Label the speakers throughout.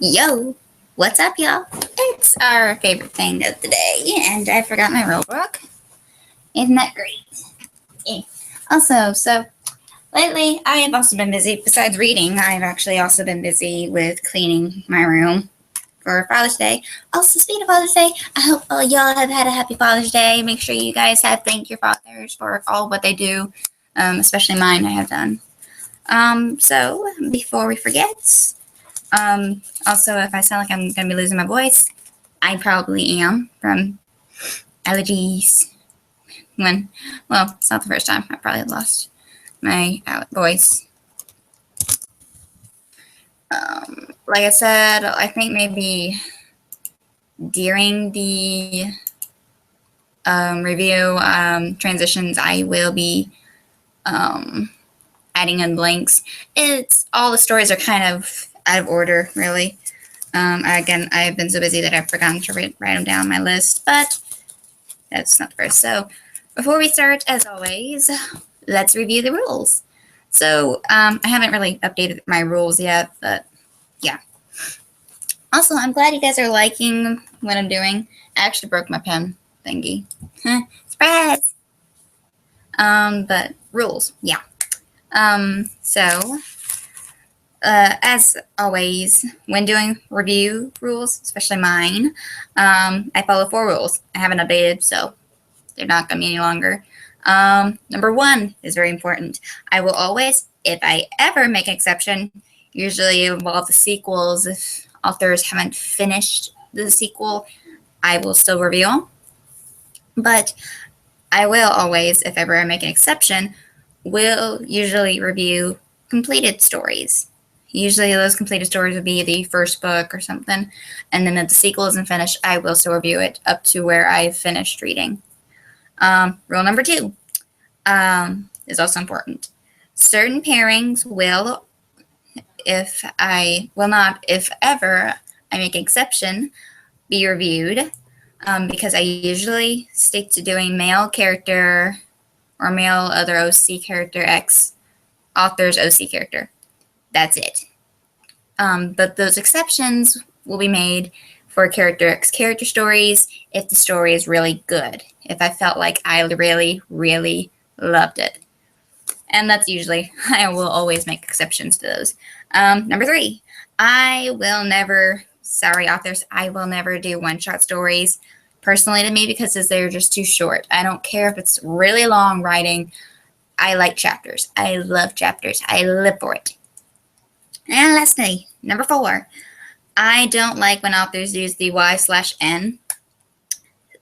Speaker 1: Yo, what's up, y'all? It's our favorite thing of the day, and I forgot my rule book. Isn't that great? Yeah. Also, lately I have also been busy. Besides reading, I've actually also been busy with cleaning my room for Father's Day. Also, speaking of Father's Day, I hope all y'all have had a happy Father's Day. Make sure you guys have thanked your fathers for all what they do, especially mine. I have done. So before we forget. Also, if I sound like I'm going to be losing my voice, I probably am from allergies. Well, it's not the first time I probably lost my voice. Like I said, I think maybe during the review transitions, I will be adding in links. All the stories are kind of out of order, really. Again, I've been so busy that I've forgotten to write them down on my list, but that's not the first. So before we start, as always, let's review the rules. So I haven't really updated my rules yet, but yeah. Also, I'm glad you guys are liking what I'm doing. I actually broke my pen thingy. Surprise! But rules, yeah. As always, when doing review rules, especially mine, I follow 4 rules. I haven't updated, so they're not going to be any longer. Number 1 is very important. I will always, if I ever make an exception, usually involve the sequels. If authors haven't finished the sequel, I will still review. But I will always, if ever I make an exception, will usually review completed stories. Usually those completed stories would be the first book or something, and then if the sequel isn't finished, I will still review it up to where I've finished reading. Rule number 2 is also important. Certain pairings will, if ever I make an exception, be reviewed, because I usually stick to doing male character or male other OC character X author's OC character. That's it. But those exceptions will be made for character X character stories if the story is really good. If I felt like I really, really loved it. And that's usually, I will always make exceptions to those. Number 3, I will never do one-shot stories personally to me because they're just too short. I don't care if it's really long writing. I like chapters. I love chapters. I live for it. And lastly, number 4, I don't like when authors use the Y/N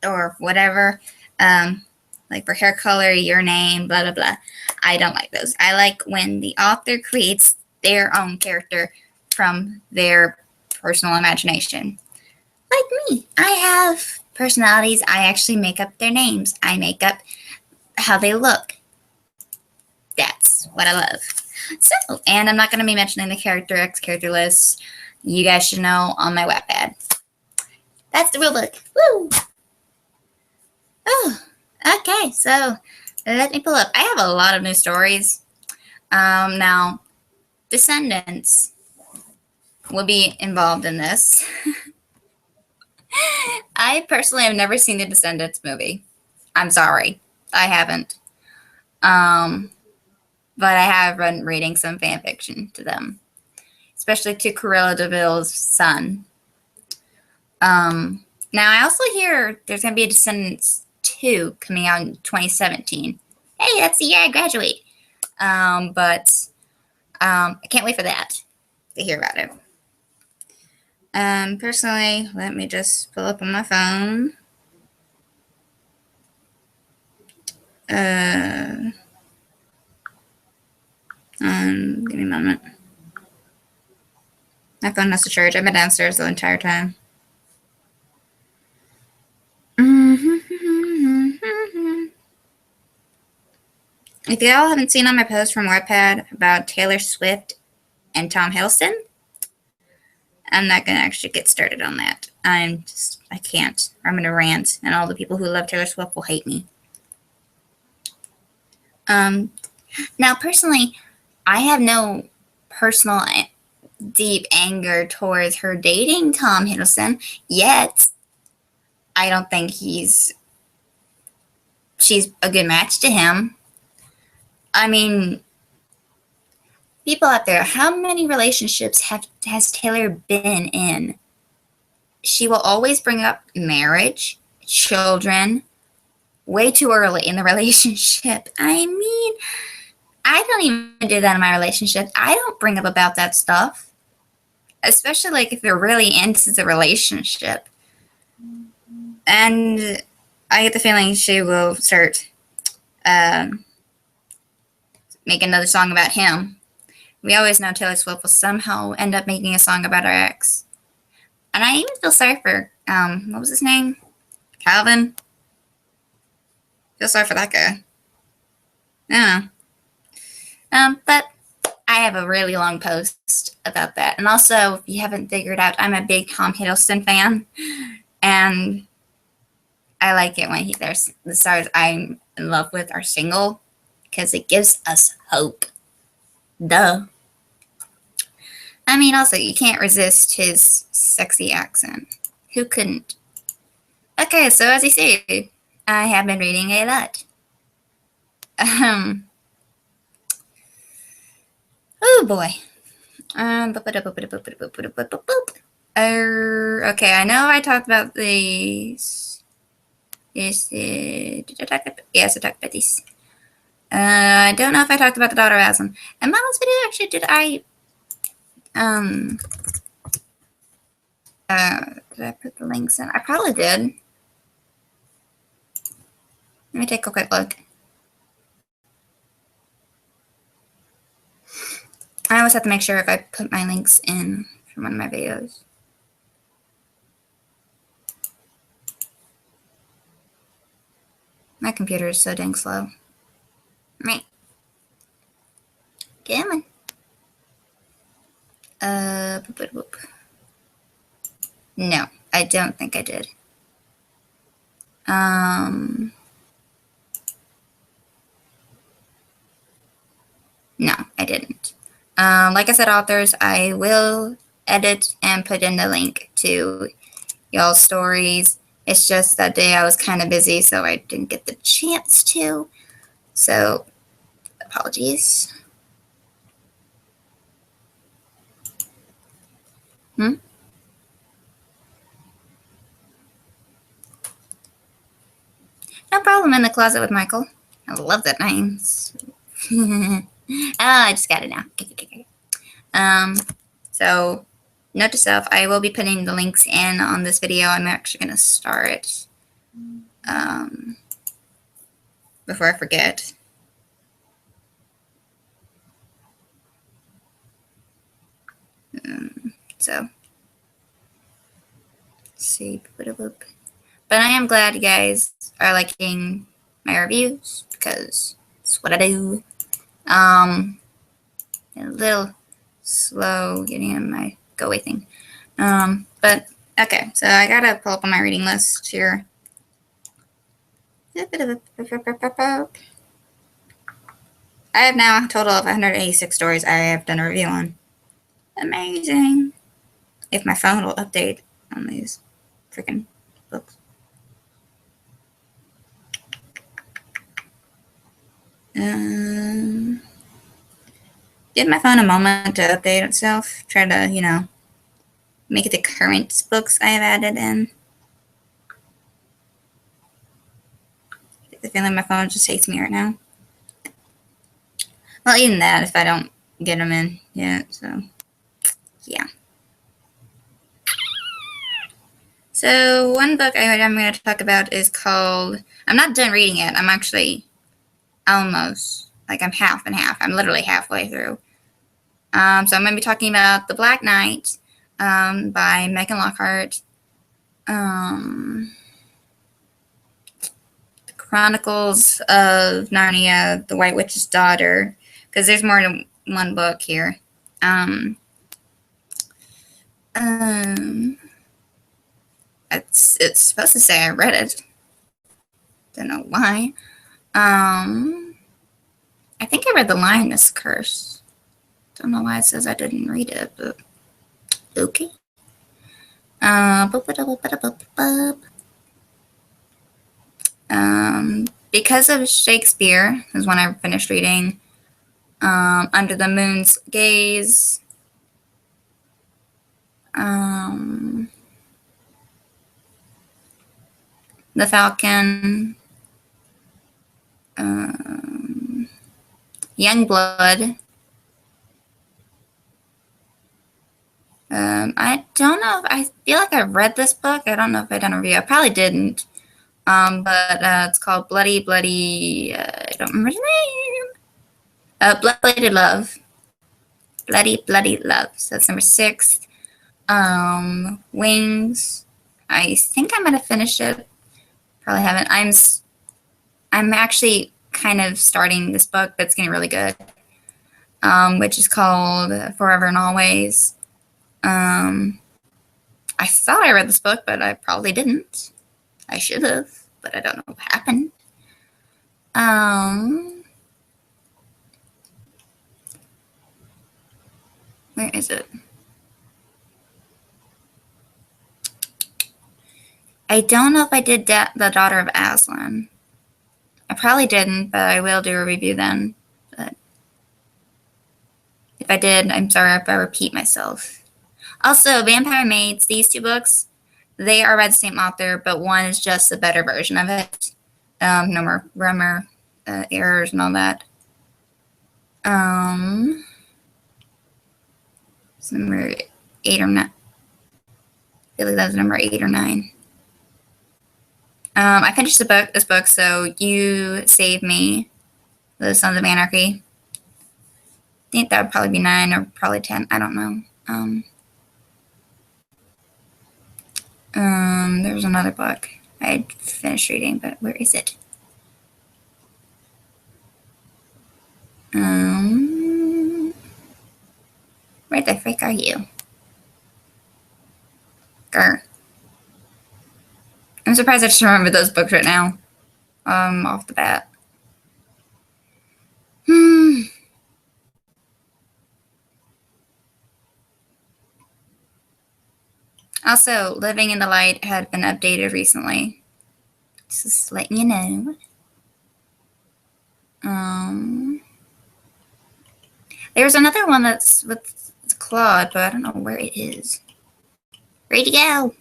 Speaker 1: or whatever, like for hair color, your name, blah, blah, blah. I don't like those. I like when the author creates their own character from their personal imagination. Like me, I have personalities. I actually make up their names. I make up how they look. That's what I love. So, and I'm not going to be mentioning the character X character list. You guys should know on my Wattpad. That's the rule book. Woo! Oh, okay. So let me pull up. I have a lot of new stories. Now, Descendants will be involved in this. I personally have never seen the Descendants movie. I'm sorry. I haven't. But I have been reading some fan fiction to them, especially to Cruella de Vil's son. Now, I also hear there's going to be a Descendants 2 coming out in 2017. Hey, that's the year I graduate. But I can't wait for that, to hear about it. Personally, let me just pull up on my phone. Give me a moment. My phone has to charge. I've been downstairs the entire time. If y'all haven't seen on my post from Wattpad about Taylor Swift and Tom Hiddleston, I'm not going to actually get started on that. I can't. I'm going to rant, and all the people who love Taylor Swift will hate me. Now, personally, I have no personal deep anger towards her dating Tom Hiddleston, yet I don't think she's a good match to him. I mean, people out there, how many relationships has Taylor been in? She will always bring up marriage, children, way too early in the relationship. I mean, I don't even do that in my relationship. I don't bring up about that stuff, especially like if you're really into the relationship. And I get the feeling she will start make another song about him. We always know Taylor Swift will somehow end up making a song about her ex. And I even feel sorry for, what was his name? Calvin? Feel sorry for that guy. I don't know. But I have a really long post about that. And also, if you haven't figured out, I'm a big Tom Hiddleston fan. And I like it when the stars I'm in love with are single, because it gives us hope. Duh. I mean, also, you can't resist his sexy accent. Who couldn't? Okay, so as you see, I have been reading a lot. Oh boy. Okay, I know I talked about these. Yes, did I talk about? Yes, I talked about these. I don't know if I talked about the daughter Aslan. In my last video, actually, did I put the links in? I probably did. Let me take a quick look. I always have to make sure if I put my links in from one of my videos. My computer is so dang slow. Right. Come on. No, I don't think I did. No, I didn't. Like I said, authors, I will edit and put in the link to y'all's stories. It's just that day I was kind of busy, so I didn't get the chance to. So, apologies. No problem, in the closet with Michael. I love that name. I just got it now. So, note to self, I will be putting the links in on this video. I'm actually going to start before I forget. So, let's see. But I am glad you guys are liking my reviews, because it's what I do. A little slow getting in my go away thing. But okay, so I gotta pull up on my reading list here. I have now a total of 186 stories I have done a review on. Amazing. If my phone will update on these freaking books. Give my phone a moment to update itself. Try to, make it the current books I have added in. I feel like my phone just hates me right now. Well, even that, if I don't get them in yet, so yeah. So one book I'm going to talk about is called, I'm not done reading it. I'm actually almost, I'm half and half. I'm literally halfway through. So I'm going to be talking about The Black Knight by Megan Lockhart. The Chronicles of Narnia, The White Witch's Daughter, because there's more than one book here. It's supposed to say I read it. Don't know why. I think I read The Lioness Curse. Don't know why it says I didn't read it, but okay. Because of Shakespeare is when I finished reading. Under the Moon's Gaze. The Falcon. Young Blood. I don't know if I feel like I've read this book. I don't know if I've done a review. I probably didn't. But it's called Bloody, I don't remember the name. Bloody Love. Bloody Love. So that's number 6. Wings. I think I might have finished it. Probably haven't. I'm actually kind of starting this book that's getting really good. Which is called Forever and Always. I thought I read this book, but I probably didn't. I should have, but I don't know what happened. Where is it? I don't know if I did The Daughter of Aslan. I probably didn't, but I will do a review then. But if I did, I'm sorry if I repeat myself. Also, Vampire Maids, these 2 books, they are by the same author, but one is just a better version of it. No more grammar errors and all that. It's number 8 or 9. I feel like that was number 8 or 9. I finished this book, so You Save Me, The Sons of Anarchy. I think that would probably be 9 or probably 10. I don't know. There's another book I finished reading, but where is it? Where the frick are you? Grr. I'm surprised I just remember those books right now. Off the bat. Also, Living in the Light had been updated recently. Just letting you know. There's another one that's with Claude, but I don't know where it is. Ready to go.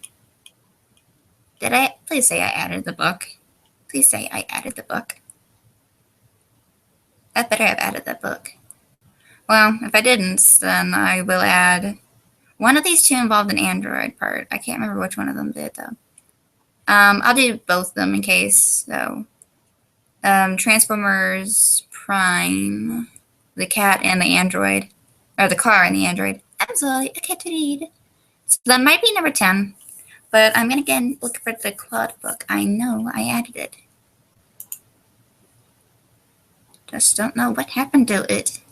Speaker 1: Did I? Please say I added the book. Please say I added the book. I better have added that book. Well, if I didn't, then I will add. One of these 2 involved an Android part. I can't remember which one of them did, though. I'll do both of them in case, though. Transformers Prime, the cat and the android, or the car and the android. I'm sorry, I can't read. So that might be number 10, but I'm going to again look for the Claude book. I know I added it. Just don't know what happened to it.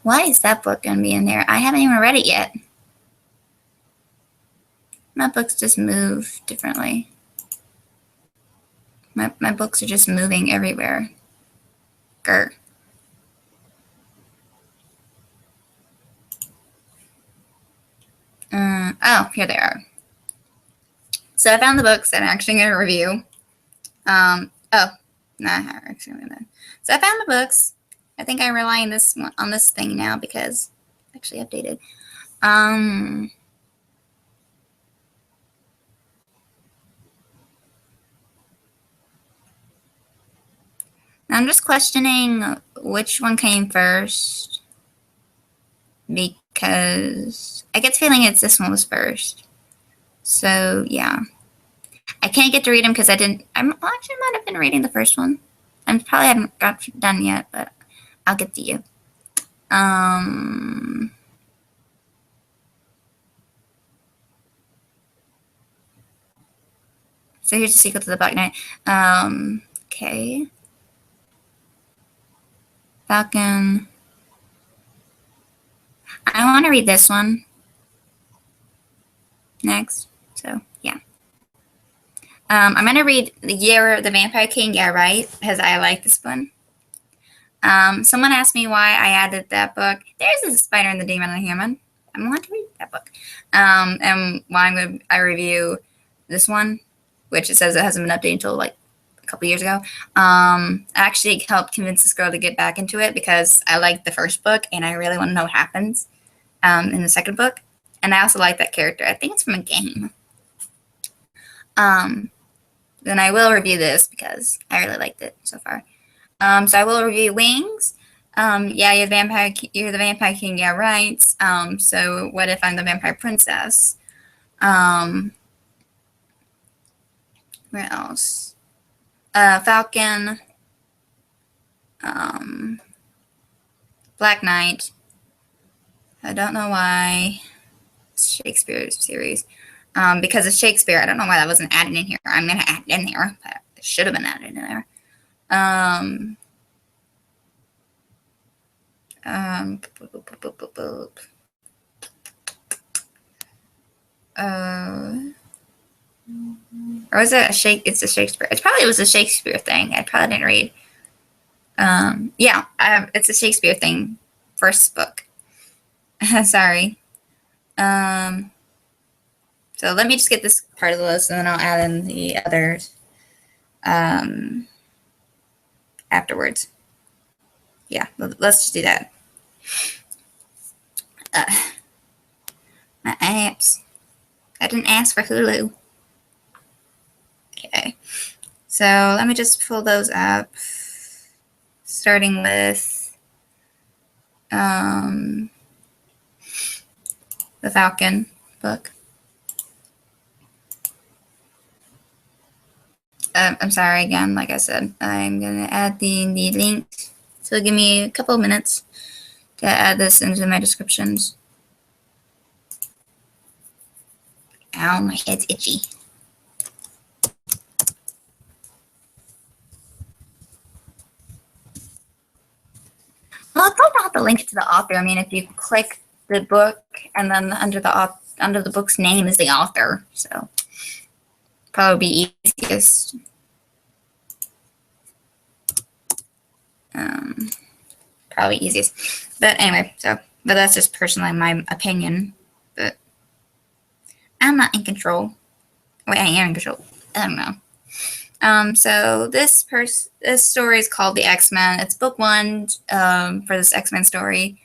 Speaker 1: Why is that book going to be in there? I haven't even read it yet. My books just move differently. My books are just moving everywhere. Grr. Oh, here they are. So I found the books that I'm actually going to review. So I found the books. I think I rely on this thing now because it's actually updated. I'm just questioning which one came first because I get the feeling it's this one was first. So yeah, I can't get to read them because I actually might have been reading the first one. I probably haven't got done yet, but I'll get to you. So here's the sequel to the Black Knight. Okay. Falcon. I want to read this one next. So yeah. I'm going to read The Year of the Vampire King. Yeah, right. Because I like this one. Someone asked me why I added that book. There's a Spider and the Demon and the Human. I want to read that book. And why I review this one, which it says it hasn't been updated until like a couple years ago. I actually helped convince this girl to get back into it because I liked the first book and I really want to know what happens in the second book. And I also like that character. I think it's from a game. Then I will review this because I really liked it so far. So I will review Wings. Yeah, you're the vampire king. Yeah, right. So what if I'm the vampire princess? Where else? Falcon. Black Knight. I don't know why. Shakespeare series. Because of Shakespeare, I don't know why that wasn't added in here. I'm gonna add it in there, but it should have been added in there. Or was it it's a Shakespeare. It was a Shakespeare thing. I probably didn't read. Yeah, it's a Shakespeare thing. First book. Sorry. So let me just get this part of the list and then I'll add in the others afterwards. Yeah, let's just do that. My apps. I didn't ask for Hulu. Okay. So let me just pull those up. Starting with the Falcon book. I'm sorry again, like I said, I'm going to add the link. So give me a couple of minutes to add this into my descriptions. Ow, my head's itchy. Well, I'll probably have the link to the author. I mean, if you click the book and then under the book's name is the author, so probably be easiest. Probably easiest. But anyway, but that's just personally my opinion. But I'm not in control. Wait, I am in control. I don't know. So this story is called The X-Men. It's book 1 for this X-Men story.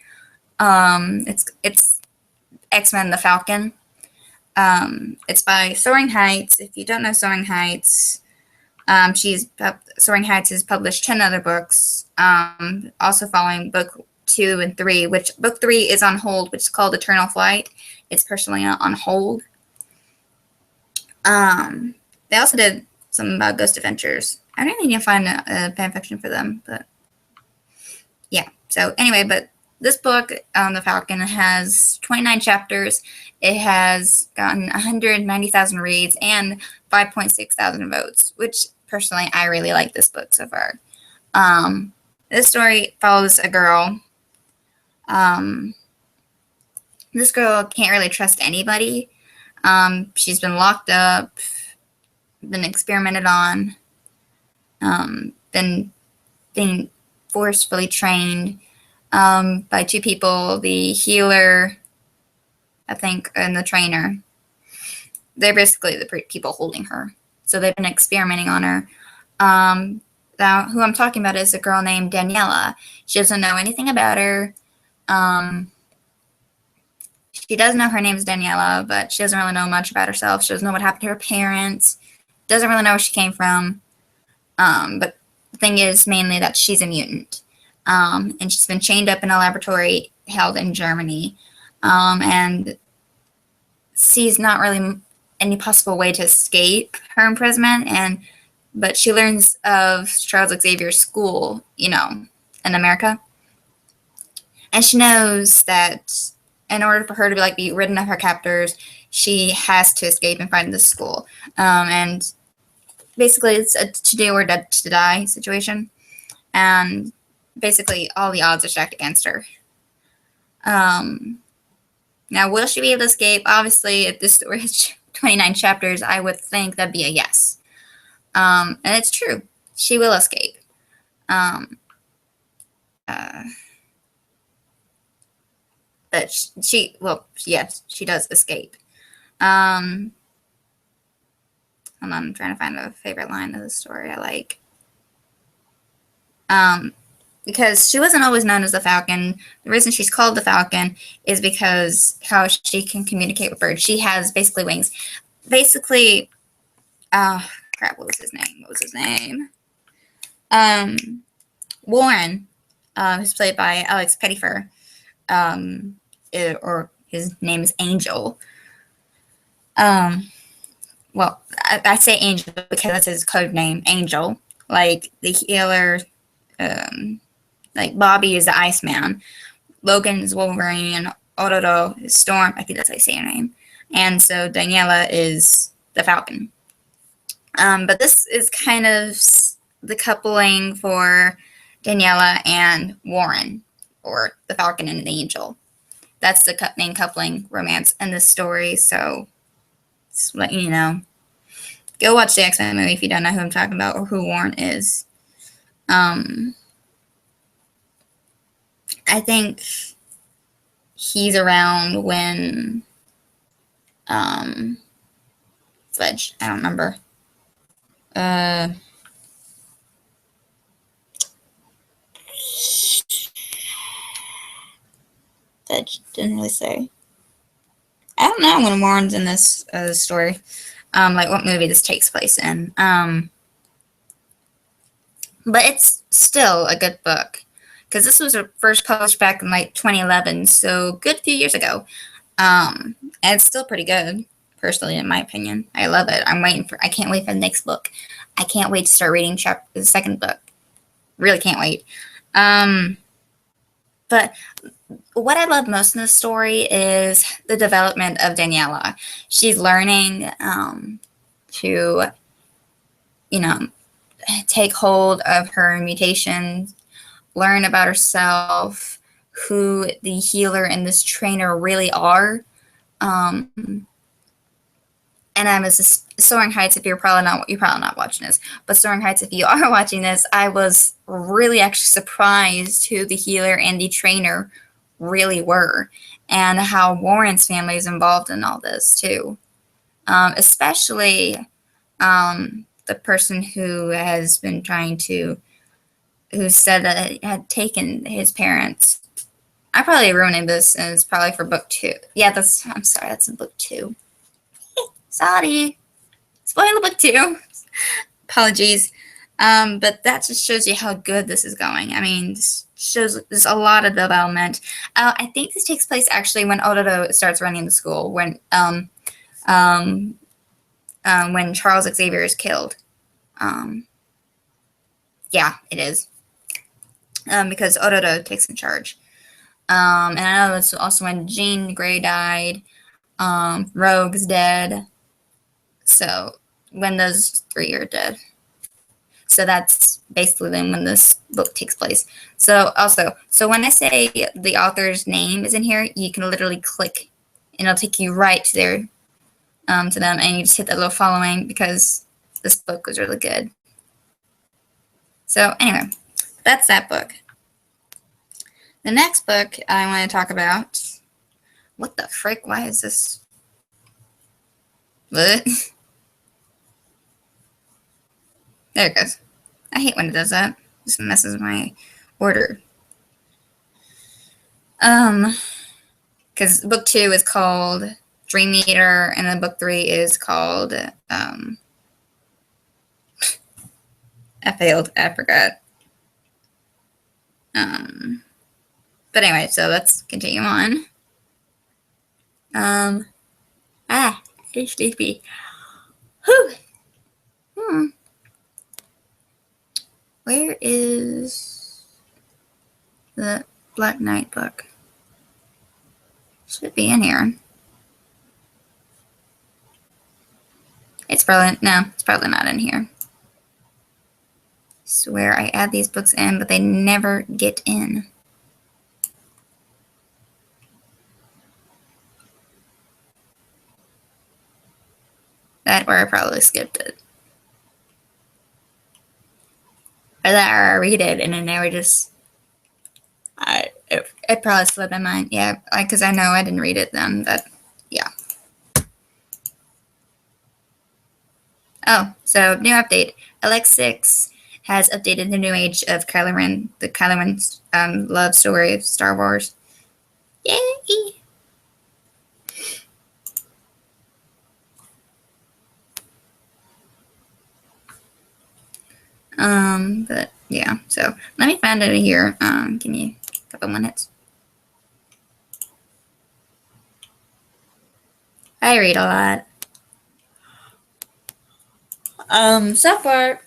Speaker 1: It's X-Men the Falcon. It's by Soaring Heights. If you don't know Soaring Heights, Soaring Heights has published 10 other books, also following book 2 and 3, which book 3 is on hold, which is called Eternal Flight. It's personally on hold. They also did something about Ghost Adventures. I really need to find a fan fiction for them, but yeah. So anyway, but this book, The Falcon, has 29 chapters. It has gotten 190,000 reads and 5.6 thousand votes, which personally I really like this book so far. This story follows a girl. This girl can't really trust anybody. She's been locked up, been experimented on, been being forcefully trained by 2 people, the healer, I think, and the trainer. They're basically the people holding her. So they've been experimenting on her. Now, who I'm talking about is a girl named Daniela. She doesn't know anything about her. She does know her name is Daniela, but she doesn't really know much about herself. She doesn't know what happened to her parents. Doesn't really know where she came from. But the thing is mainly that she's a mutant. And she's been chained up in a laboratory held in Germany. And sees not really any possible way to escape her imprisonment. But she learns of Charles Xavier's school, in America. And she knows that in order for her to be rid of her captors, she has to escape and find this school. And basically, it's a to do or to die situation. And basically, all the odds are stacked against her. Now, will she be able to escape? Obviously, if this story has 29 chapters, I would think that'd be a yes. And it's true. She will escape. but yes, she does escape. Hold on, I'm trying to find a favorite line of the story I like. Because she wasn't always known as the Falcon. The reason she's called the Falcon is because how she can communicate with birds. She has basically wings. Basically, crap, what was his name? Warren, who's played by Alex Pettyfer, or his name is Angel. Well, I say Angel because that's his code name, Angel. Like the healer, like Bobby is the Iceman, Logan is Wolverine, Ororo is Storm. I think that's how you say her name. And so Daniela is the Falcon. But this is kind of the coupling for Daniela and Warren, or the Falcon and the Angel. That's the main coupling romance in this story. So just let you know. Go watch the X-Men movie if you don't know who I'm talking about or who Warren is. I think he's around when Fudge, I don't remember. Fudge didn't really say. I don't know when Warren's in this story. Like what movie this takes place in. But it's still a good book. Because this was first published back in like 2011, so good few years ago. And it's still pretty good, personally, in my opinion. I love it. I can't wait for the next book. I can't wait to start reading the second book. Really can't wait. But what I love most in this story is the development of Daniela. She's learning to, take hold of her mutations, learn about herself, who the healer and this trainer really are. And I was just, Soaring Heights, you're probably not watching this, but Soaring Heights, if you are watching this, I was really actually surprised who the healer and the trainer really were, and how Warren's family is involved in all this too. Especially the person who has been who said that it had taken his parents. I'm probably ruining this, and it's probably for book 2. Yeah, I'm sorry, that's in book 2. Sorry. Spoiler book 2. Apologies. But that just shows you how good this is going. I mean, this shows there's a lot of development. I think this takes place actually when Ororo starts running the school, when Charles Xavier is killed. Yeah, it is. Because Ororo takes in charge. And I know it's also when Jean Grey died, Rogue's dead. So when those 3 are dead. So that's basically then when this book takes place. So when I say the author's name is in here, you can literally click and it'll take you right to their to them, and you just hit that little following because this book was really good. So anyway, that's that book. The next book I want to talk about. What the frick? Why is this? What? There it goes. I hate when it does that. It just messes my order. Because book 2 is called Dream Eater, and then book 3 is called I failed. I forgot. But anyway, so let's continue on. I'm sleepy. Whew. Where is the Black Knight book? Should be in here. It's probably not in here. Swear I add these books in, but they never get in. Or I probably skipped it. Or that I read it and then they were just It probably slipped my mind. Yeah, because I know I didn't read it then. But yeah. Oh, so new update. LX6 has updated the new age of Kylo Ren, the Kylo Ren's love story of Star Wars. Yay! But yeah, so let me find it here. Give me a couple minutes. I read a lot. So far,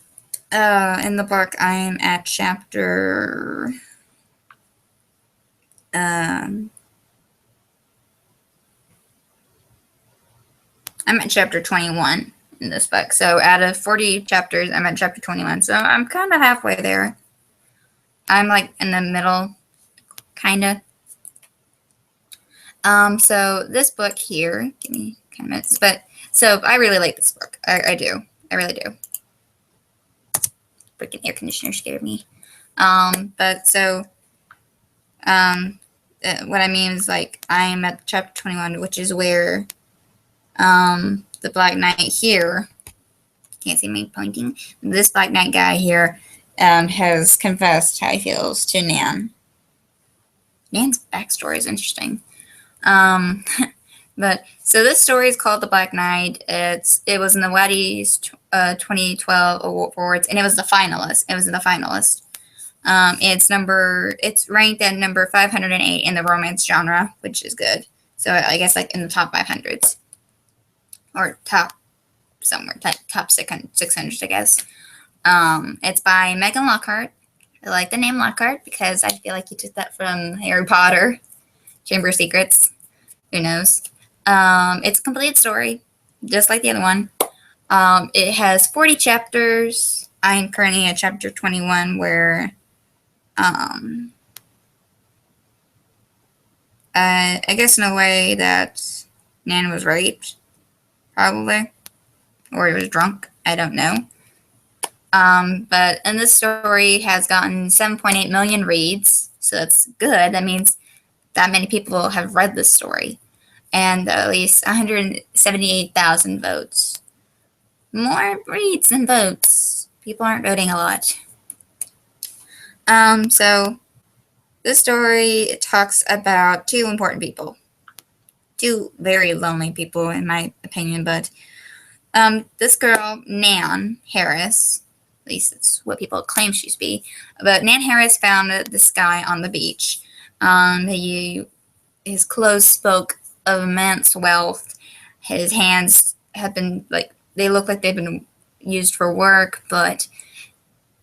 Speaker 1: in the book, I'm at chapter, I'm at chapter 21 in this book. So out of 40 chapters, I'm at chapter 21. So I'm kind of halfway there. I'm like in the middle, kind of. So this book here, give me kind of minutes, but so I really like this book. I do. I really do. Freaking air conditioner scared me. But so, what I mean is like I'm at chapter 21, which is where, the Black Knight here, can't see me pointing, this Black Knight guy here, has confessed how he feels to Nan. Nan's backstory is interesting. But so this story is called The Black Knight. It was in the Waddy's 2012 awards, and it was the finalist. It was in the finalist. It's ranked at number 508 in the romance genre, which is good. So I guess like in the top 500s or top somewhere, top 600, I guess. It's by Megan Lockhart. I like the name Lockhart because I feel like you took that from Harry Potter, Chamber of Secrets. Who knows? It's a complete story, just like the other one. It has 40 chapters. I'm currently at chapter 21 where I guess in a way that Nan was raped, probably, or he was drunk. I don't know. But and this story has gotten 7.8 million reads, so that's good. That means that many people have read this story, and at least 178,000 votes. More reads than votes. People aren't voting a lot. So this story talks about two important people. Two very lonely people, in my opinion, but this girl, Nan Harris, at least that's what people claim she to be, but Nan Harris found this guy on the beach. His clothes spoke of immense wealth. His hands have been, like, they look like they've been used for work, but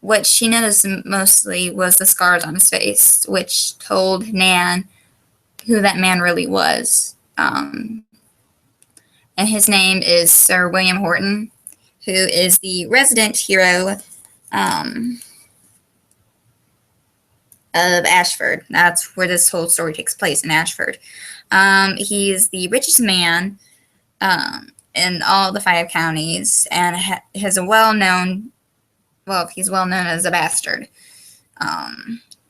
Speaker 1: what she noticed mostly was the scars on his face, which told Nan who that man really was. And his name is Sir William Horton, who is the resident hero of Ashford. That's where this whole story takes place, in Ashford. He is the richest man in all the 5 counties, and has a he's well known as a bastard.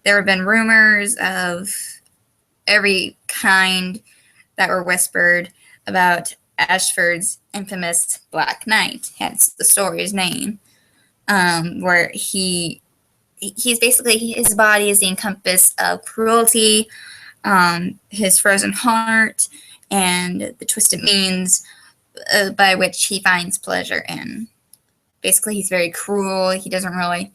Speaker 1: There have been rumors of every kind that were whispered about Ashford's infamous Black Knight, hence the story's name, where he's basically, his body is the encompass of cruelty, his frozen heart, and the twisted means by which he finds pleasure in. Basically, he's very cruel. He doesn't really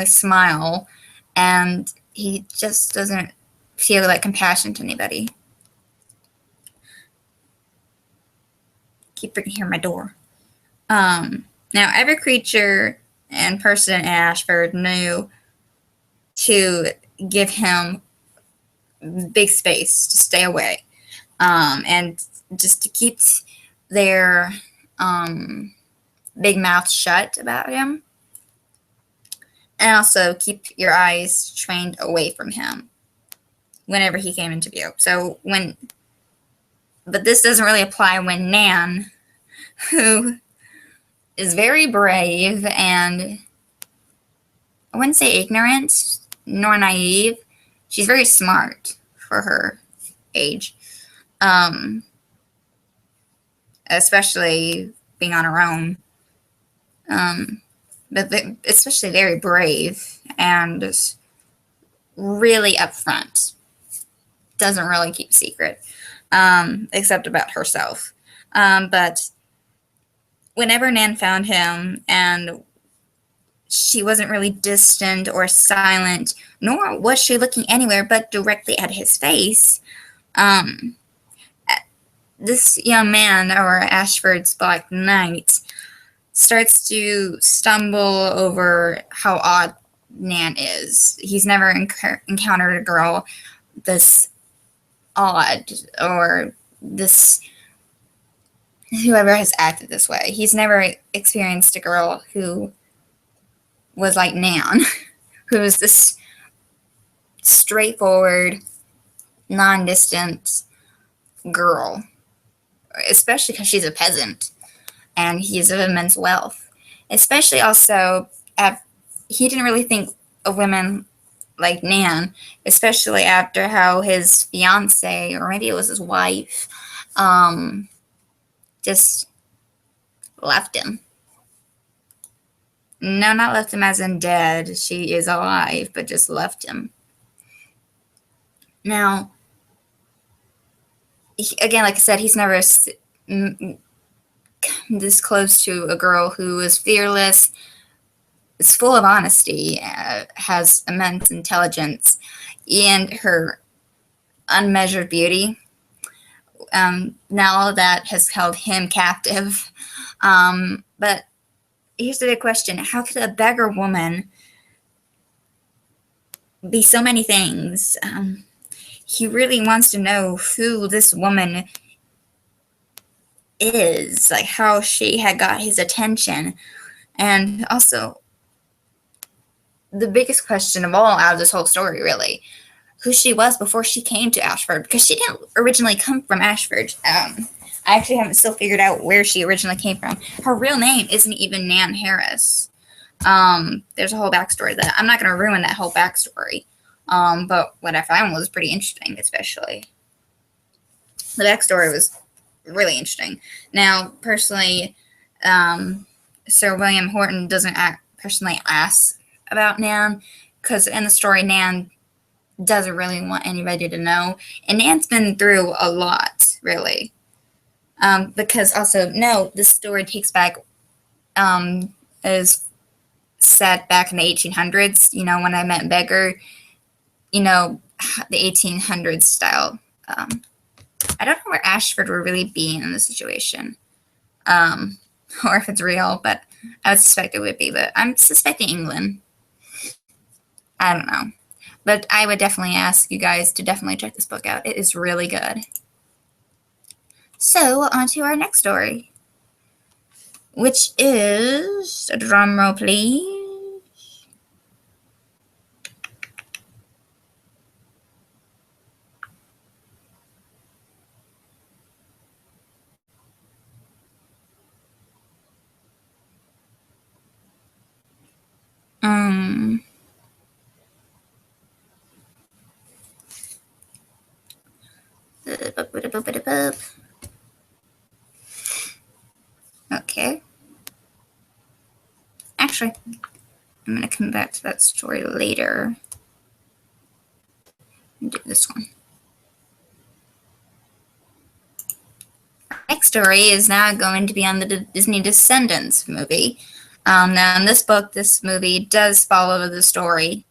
Speaker 1: smile, and he just doesn't feel like compassion to anybody. Keep freaking hearing my door. Now, every creature and person in Ashford knew to give him big space to stay away, and just to keep their big mouth shut about him, and also keep your eyes trained away from him whenever he came into view. But this doesn't really apply when Nan, who is very brave and I wouldn't say ignorant nor naive, she's very smart for her age, um, especially being on her own. But especially very brave and just really upfront. Doesn't really keep secret, except about herself. But whenever Nan found him, and she wasn't really distant or silent, nor was she looking anywhere but directly at his face. This young man, or Ashford's Black Knight, starts to stumble over how odd Nan is. He's never encountered a girl this odd, or this, whoever has acted this way. He's never experienced a girl who was like Nan, who was this straightforward, non-distant girl, especially because she's a peasant and he's of immense wealth. Especially also, he didn't really think of women like Nan, especially after how his fiance, or maybe it was his wife, just left him. No, not left him as in dead. She is alive, but just left him. Now, again, like I said, he's never this close to a girl who is fearless, is full of honesty, has immense intelligence, and her unmeasured beauty. Now all of that has held him captive. But here's the big question. How could a beggar woman be so many things? He really wants to know who this woman is, like how she had got his attention. And also, the biggest question of all out of this whole story, really, who she was before she came to Ashford, because she didn't originally come from Ashford. I actually haven't still figured out where she originally came from. Her real name isn't even Nan Harris. There's a whole backstory to that. I'm not going to ruin that whole backstory. But what I found was pretty interesting, especially. The backstory was really interesting. Now, personally, Sir William Horton doesn't personally ask about Nan, because in the story, Nan doesn't really want anybody to know. And Nan's been through a lot, really. Because also, no, this story takes back, is set back in the 1800s, when I met Beggar, the 1800s style. I don't know where Ashford would really be in the situation, or if it's real, but I would suspect it would be, but I'm suspecting England. I don't know. But I would definitely ask you guys to definitely check this book out. It is really good. So, on to our next story, which is, a drum roll please. Okay. Actually, I'm going to come back to that story later and do this one. Our next story is now going to be on the Disney Descendants movie. Now, in this book, this movie does follow the story,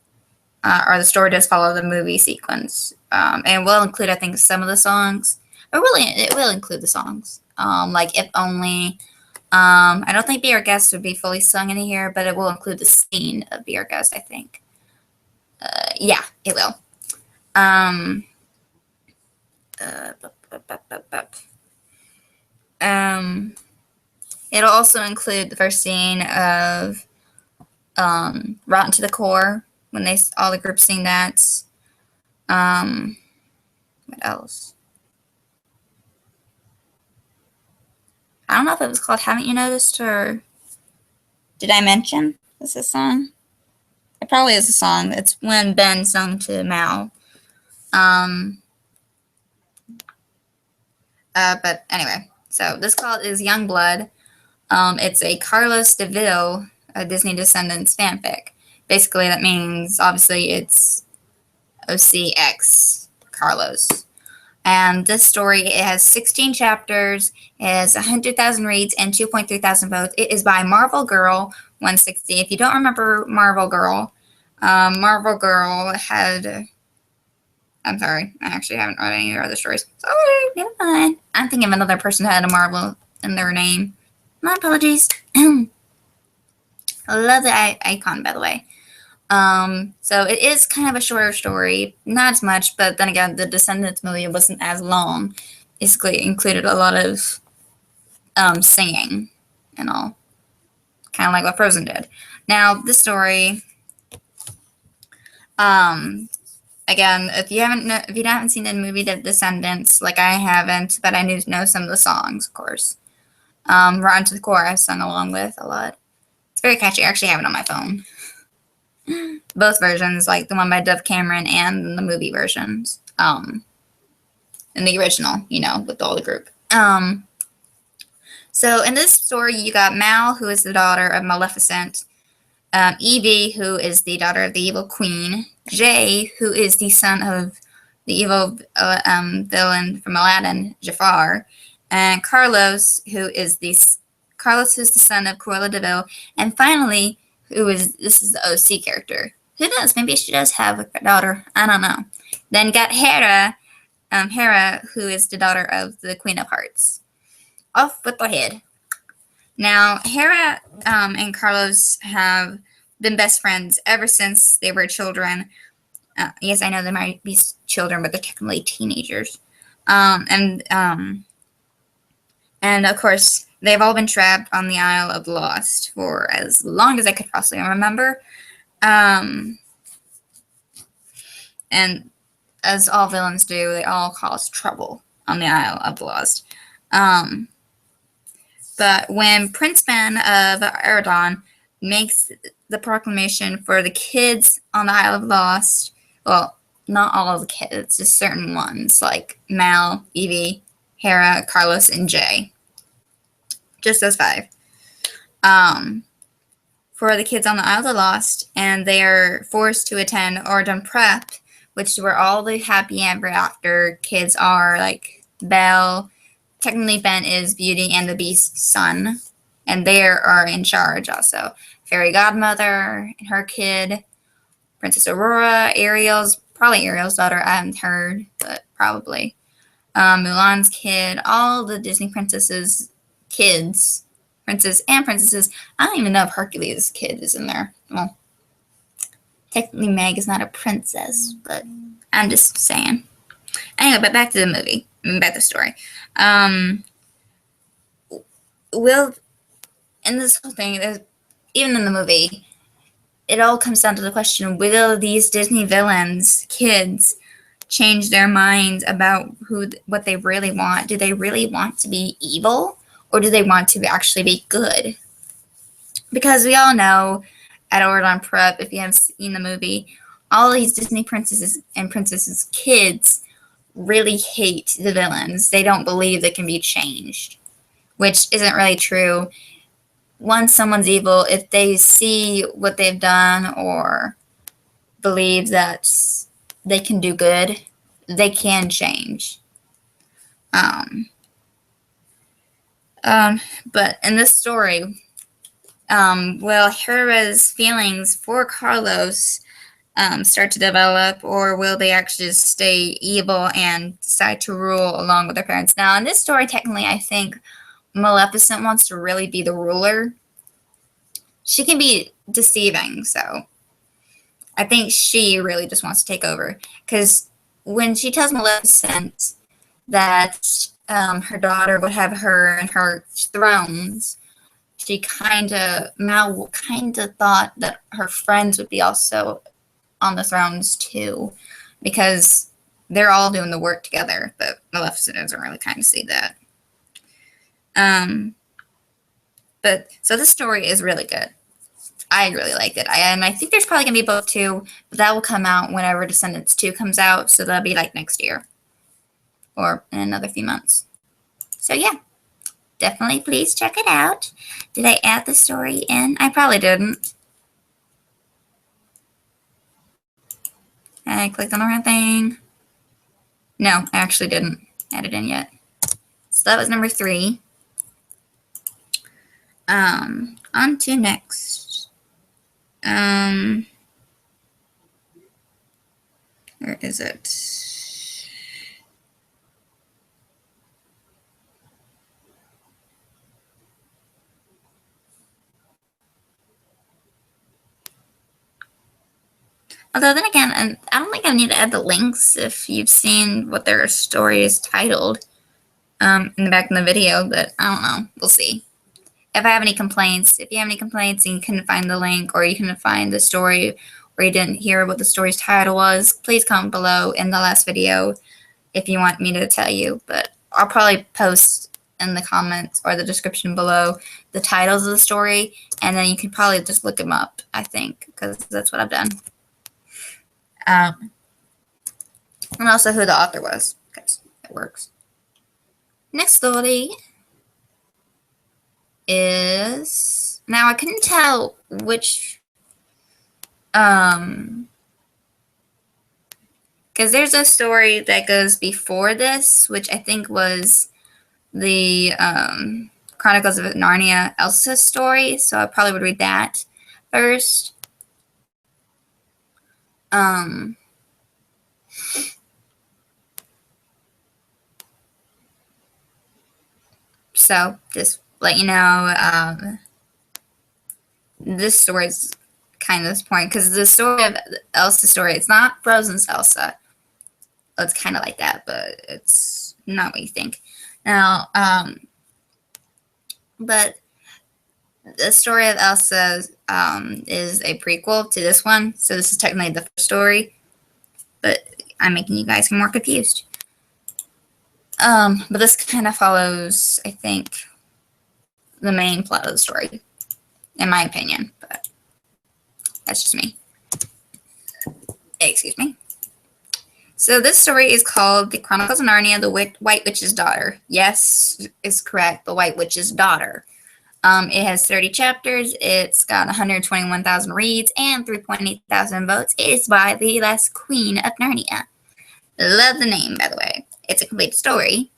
Speaker 1: or the story does follow the movie sequence, and will include, I think, some of the songs. But really, it will include the songs, like If Only. I don't think Be Our Guest would be fully sung in here, but it will include the scene of Be Our Guest, I think. Yeah, it will. It'll also include the first scene of Rotten to the Core, when all the groups sing that. What else? I don't know if it was called Haven't You Noticed, or did I mention this is a song? It probably is a song. It's when Ben sung to Mal. Um, but anyway, so this cult is Youngblood. It's a Carlos DeVille, a Disney Descendants fanfic. Basically, that means obviously it's OCX Carlos. And this story, it has 16 chapters, it has 100,000 reads, and 2.3 thousand votes. It is by Marvel Girl 160. If you don't remember Marvel Girl, Marvel Girl had... I'm sorry, I actually haven't read any of her other stories. Sorry, never mind. I'm thinking of another person who had a Marvel in their name. My apologies. I love the icon, by the way. So it is kind of a shorter story, not as much, but then again, the Descendants movie wasn't as long. Basically, included a lot of singing and all, kind of like what Frozen did. Now, this story, again, if you haven't seen the movie The Descendants, like I haven't, but I know some of the songs, of course. Rotten to the Core, I've sung along with a lot. It's very catchy. I actually have it on my phone. Both versions, like the one by Dove Cameron and the movie versions. And the original, with all the group. So in this story, you got Mal, who is the daughter of Maleficent. Evie, who is the daughter of the evil queen. Jay, who is the son of the evil villain from Aladdin, Jafar. And Carlos, who's the son of Cruella de Vil. And finally, this is the OC character. Who knows? Maybe she does have a daughter. I don't know. Then got Hera, who is the daughter of the Queen of Hearts. Off with the head. Now, Hera and Carlos have been best friends ever since they were children. Yes, I know they might be children, but they're technically teenagers. And of course, they've all been trapped on the Isle of the Lost for as long as I could possibly remember. And as all villains do, they all cause trouble on the Isle of the Lost. But when Prince Ben of Aragon makes the proclamation for the kids on the Isle of the Lost, well, not all of the kids, just certain ones, like Mal, Evie, Hera, Carlos, and Jay. Just those 5. For the kids on the Isle of the Lost, and they are forced to attend Ordon Prep, which is where all the happy ever after kids are, like Belle. Technically, Ben is Beauty and the Beast's son, and they are in charge also. Fairy Godmother and her kid, Princess Aurora, probably Ariel's daughter, I haven't heard, but probably. Mulan's kid, all the Disney princesses' kids, princes and princesses. I don't even know if Hercules' kid is in there. Well, technically Meg is not a princess, but I'm just saying. Anyway, but back to the movie. Back to the story. In this whole thing, even in the movie, it all comes down to the question, will these Disney villains, kids, change their minds about what they really want? Do they really want to be evil, or do they want to actually be good? Because we all know at Ordon Prep, if you haven't seen the movie, all these Disney princesses and princesses' kids really hate the villains. They don't believe they can be changed, which isn't really true. Once someone's evil, if they see what they've done or believe that they can do good, they can change. But in this story, will Hera's feelings for Carlos start to develop, or will they actually just stay evil and decide to rule along with their parents? Now, in this story, technically, I think Maleficent wants to really be the ruler. She can be deceiving, so I think she really just wants to take over. Because when she tells Maleficent that her daughter would have her and her thrones, Mal kind of thought that her friends would be also on the thrones too, because they're all doing the work together, but Maleficent doesn't really kind of see that. But so this story is really good. It's I really liked it. And I think there's probably going to be a book 2, but that will come out whenever Descendants 2 comes out. So that'll be like next year or in another few months. So yeah, definitely please check it out. Did I add the story in? I probably didn't. I clicked on the wrong thing. No, I actually didn't add it in yet. So that was number 3. On to next. Where is it? Although then again, I don't think I need to add the links if you've seen what their story is titled in the back of the video, but I don't know. We'll see. If I have any complaints, if you have any complaints and you couldn't find the link or you couldn't find the story or you didn't hear what the story's title was, please comment below in the last video if you want me to tell you. But I'll probably post in the comments or the description below the titles of the story, and then you can probably just look them up, I think, because that's what I've done. And also who the author was, because it works. Next story is, now I couldn't tell which, because there's a story that goes before this, which I think was the Chronicles of Narnia Elsa story, so I probably would read that first. So just let you know, this story is kind of this point, because the story of Elsa's story, it's not Frozen's Elsa. It's kind of like that, but it's not what you think. Now, but the story of Elsa is a prequel to this one, so this is technically the first story, but I'm making you guys more confused. But this kind of follows, I think, the main plot of the story, in my opinion, but that's just me. Excuse me. So this story is called The Chronicles of Narnia, The White Witch's Daughter. Yes, is correct, The White Witch's Daughter. It has 30 chapters. It's got 121,000 reads and 3.8 thousand votes. It is by the last Queen of Narnia. Love the name, by the way. It's a complete story.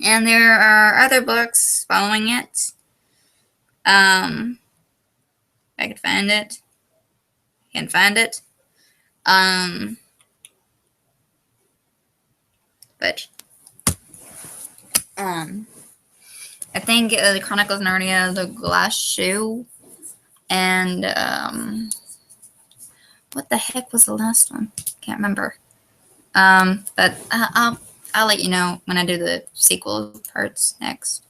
Speaker 1: And there are other books following it. I could find it. Can't find it. But I think the Chronicles of Narnia, The Glass Shoe, and what the heck was the last one? Can't remember. But I'll let you know when I do the sequel parts next.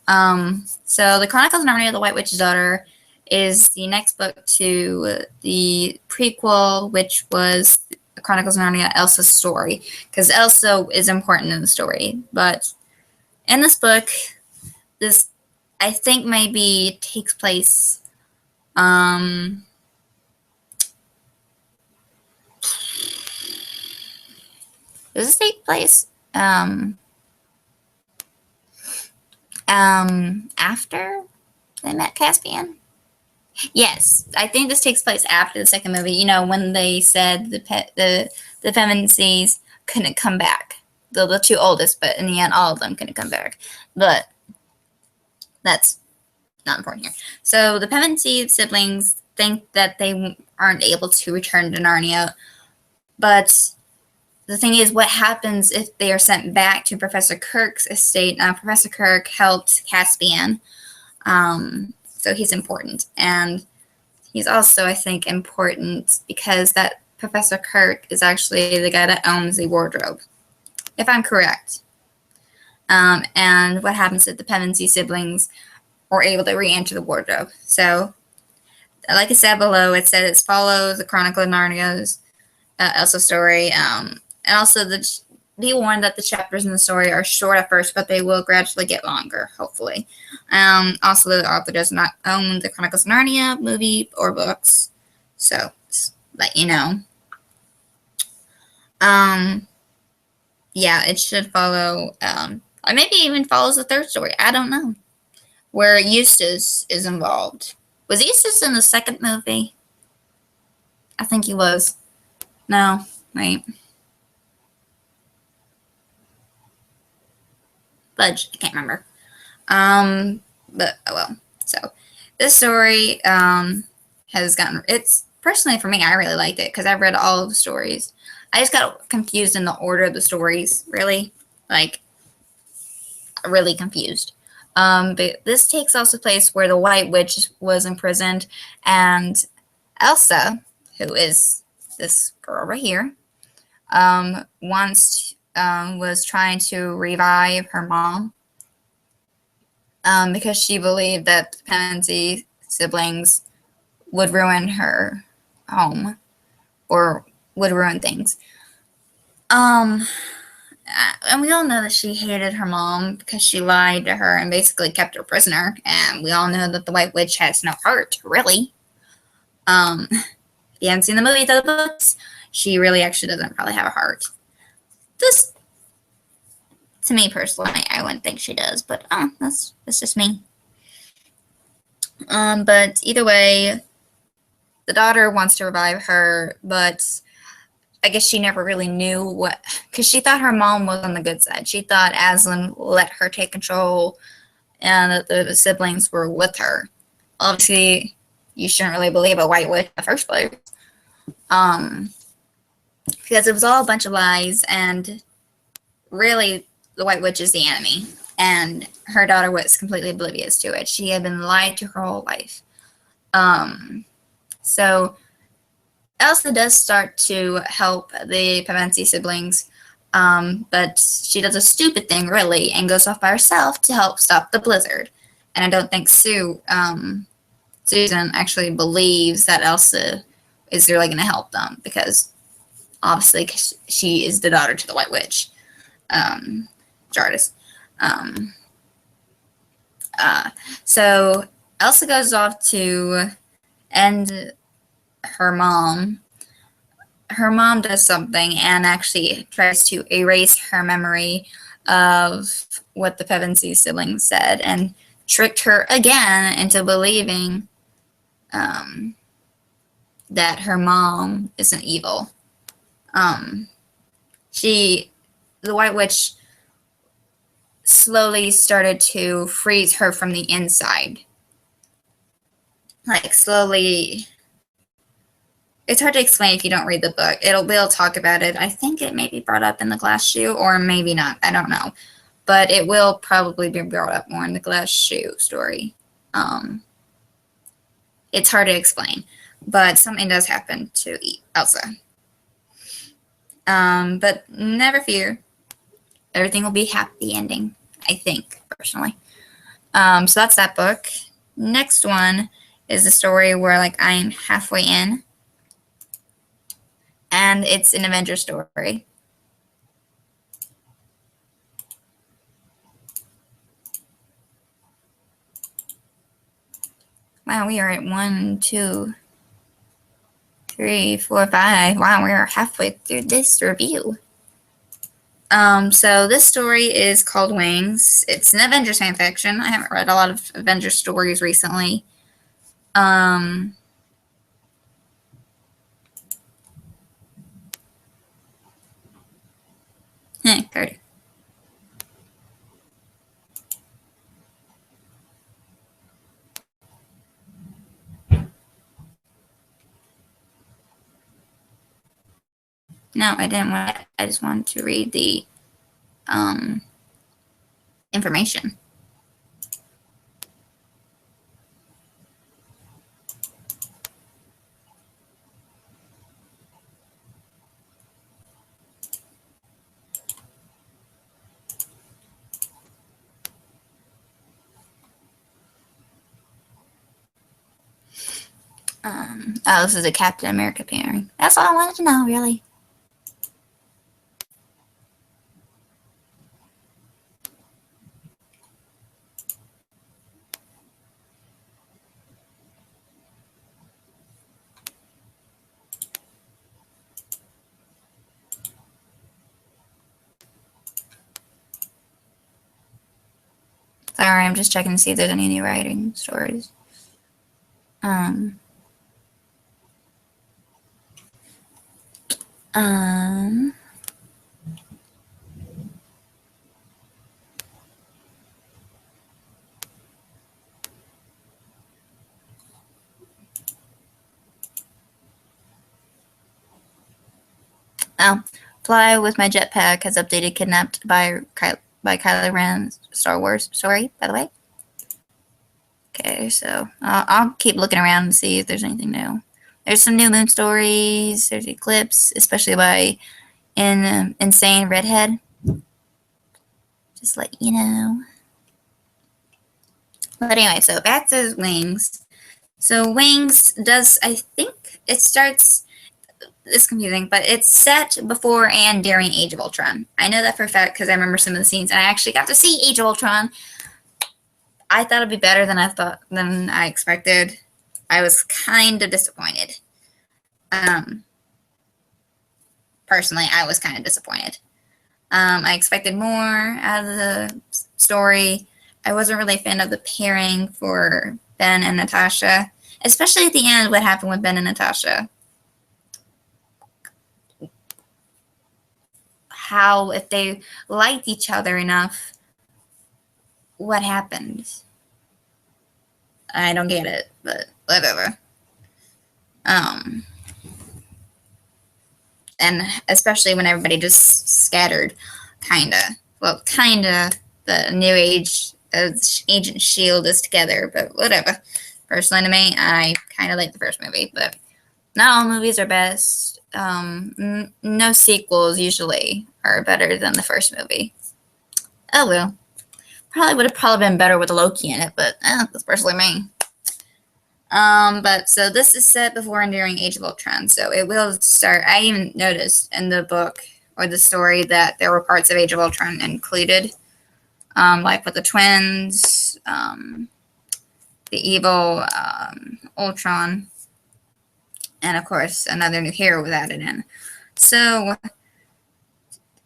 Speaker 1: So The Chronicles of Narnia, The White Witch's Daughter is the next book to the prequel, which was The Chronicles of Narnia, Elsa's story, because Elsa is important in the story. But in this book, this, I think, maybe takes place does this take place after they met Caspian? Yes, I think this takes place after the second movie. You know, when they said the Feminines couldn't come back. The 2 oldest, but in the end, all of them couldn't come back. But that's not important here. So the Pevensey siblings think that they aren't able to return to Narnia. But the thing is, what happens if they are sent back to Professor Kirk's estate? Professor Kirk helped Caspian. So he's important. And he's also, I think, important because that Professor Kirk is actually the guy that owns the wardrobe, if I'm correct. And what happens if the Pevensey siblings are able to re-enter the wardrobe? So, like I said below, it says it follows the Chronicle of Narnia's Elsa story. And also the be warned that the chapters in the story are short at first, but they will gradually get longer, hopefully. Also, the author does not own the Chronicles of Narnia movie or books, so just let you know. Yeah, it should follow, or maybe even follows the third story. I don't know. Where Eustace is involved. Was Eustace in the second movie? I think he was. No, wait. Fudge, I can't remember. But oh well. So this story has gotten, it's personally for me, I really liked it because I've read all of the stories. I just got confused in the order of the stories, really. Like, really confused. But this takes also place where the White Witch was imprisoned, and Elsa, who is this girl right here, once was trying to revive her mom because she believed that the Pansy siblings would ruin her home or would ruin things. And we all know that she hated her mom because she lied to her and basically kept her prisoner. And we all know that the White Witch has no heart, really. If you haven't seen the movies or the books, she really actually doesn't probably have a heart. This, to me personally, I wouldn't think she does, but that's just me. But either way, the daughter wants to revive her, but I guess she never really knew what, because she thought her mom was on the good side. She thought Aslan let her take control and that the siblings were with her. Obviously, you shouldn't really believe a White Witch in the first place. Because it was all a bunch of lies, and really, the White Witch is the enemy. And her daughter was completely oblivious to it. She had been lied to her whole life. So Elsa does start to help the Pevensey siblings, but she does a stupid thing, really, and goes off by herself to help stop the blizzard. And I don't think Susan actually believes that Elsa is really going to help them, because obviously she is the daughter to the White Witch, Jardis. So Elsa goes off to end her mom. Her mom does something and actually tries to erase her memory of what the Pevensey siblings said and tricked her again into believing that her mom isn't evil. The White Witch slowly started to freeze her from the inside. Like, slowly. It's hard to explain if you don't read the book. We'll talk about it. I think it may be brought up in the glass shoe, or maybe not. I don't know. But it will probably be brought up more in the glass shoe story. It's hard to explain. But something does happen to Elsa. But never fear. Everything will be happy ending, I think, personally. So that's that book. Next one is the story where, like, I'm halfway in. And it's an Avenger story. Wow, we are at 1, 2, 3, 4, 5. Wow, we are halfway through this review. So this story is called Wings. It's an Avengers fan fiction. I haven't read a lot of Avengers stories recently. Card. No, I didn't want it. I just wanted to read the information. Oh, this is a Captain America pairing. That's all I wanted to know, really. Sorry, I'm just checking to see if there's any new writing stories. Um, um, oh, Fly with My Jetpack has updated Kidnapped by Kylo Ren's Star Wars story, by the way. Okay, so I'll keep looking around and see if there's anything new. There's some new moon stories. There's Eclipse, especially by Insane Redhead. Just let you know. But anyway, so back to Wings. So Wings does, I think it starts, it's confusing, but it's set before and during Age of Ultron. I know that for a fact because I remember some of the scenes, and I actually got to see Age of Ultron. I thought it'd be better than I expected. I was kind of disappointed. Personally, I was kind of disappointed. I expected more out of the story. I wasn't really a fan of the pairing for Ben and Natasha, especially at the end, what happened with Ben and Natasha. How, if they liked each other enough, what happened? I don't get it, but whatever. And especially when everybody just scattered, kinda. Well, kinda. The New Age Agent Shield is together, but whatever. Personally, to me, I kind of like the first movie, but not all movies are best. No sequels usually are better than the first movie. Oh well. Probably would have been better with Loki in it, but that's personally me. But so this is set before and during Age of Ultron, so it will start. I even noticed in the book or the story that there were parts of Age of Ultron included, like with the twins, the evil Ultron, and of course another new hero was added in. So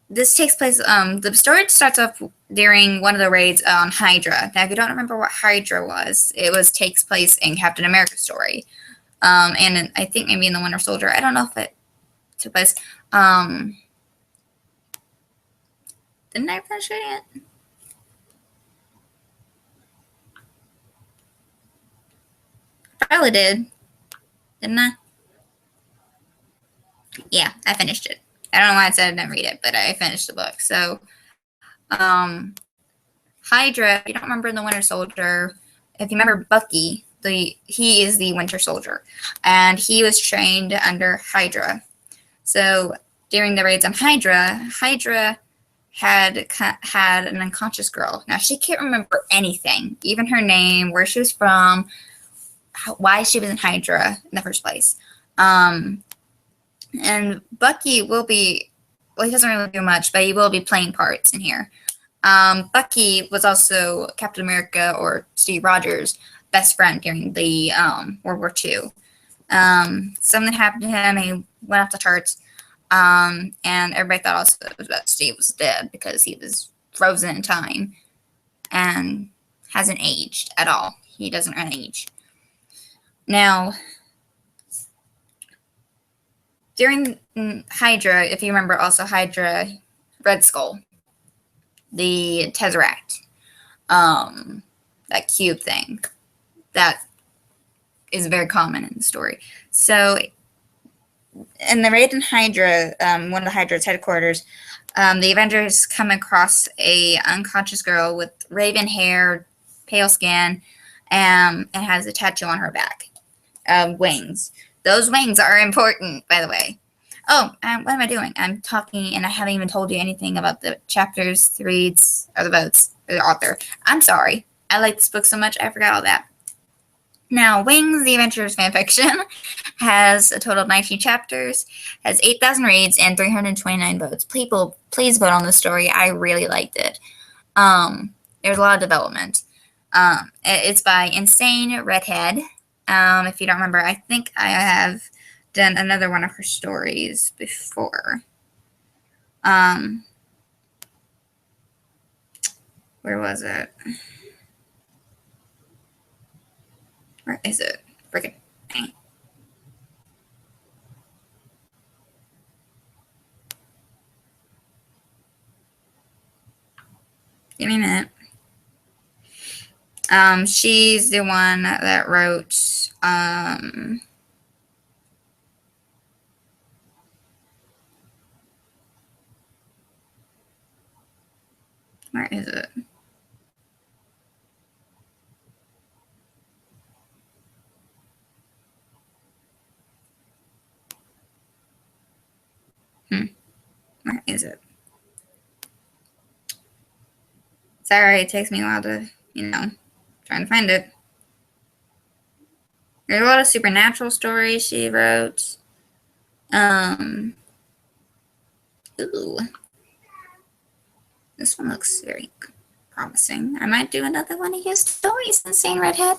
Speaker 1: this takes place. The story starts off during one of the raids on Hydra. Now, if you don't remember what Hydra was, takes place in Captain America's story, and I think maybe in the Winter Soldier. I don't know if it took place. Didn't I finish reading it? Probably did. Didn't I? Yeah, I finished it. I don't know why I said I didn't read it, but I finished the book. So, Hydra, if you don't remember in the Winter Soldier, if you remember Bucky, he is the Winter Soldier, and he was trained under Hydra. So during the raids on Hydra, Hydra had an unconscious girl. Now she can't remember anything, even her name, where she was from, why she was in Hydra in the first place. And Bucky will be, well, he doesn't really do much, but he will be playing parts in here. Bucky was also Captain America or Steve Rogers' best friend during the World War II. Something happened to him. He went off the charts, and everybody thought also that Steve was dead because he was frozen in time and hasn't aged at all. He doesn't age. Now, during Hydra, if you remember, also Hydra, Red Skull, the Tesseract, that cube thing, that is very common in the story. So, in the raid in Hydra, one of the Hydra's headquarters, the Avengers come across a unconscious girl with raven hair, pale skin, and has a tattoo on her back, wings. Those wings are important, by the way. Oh, what am I doing? I'm talking, and I haven't even told you anything about the chapters, the reads, or the votes, or the author. I'm sorry. I like this book so much, I forgot all that. Now, Wings, the Adventures fanfiction, has a total of 19 chapters, has 8,000 reads, and 329 votes. People, please vote on this story. I really liked it. There's a lot of development. It's by Insane Redhead. If you don't remember, I think I have done another one of her stories before. Where was it? Where is it? Freaking dang. Give me a minute. She's the one that wrote, where is it? Where is it? Sorry, it takes me a while to, trying to find it. There's a lot of supernatural stories she wrote. Ooh. This one looks very promising. I might do another one of his stories, Insane Redhead.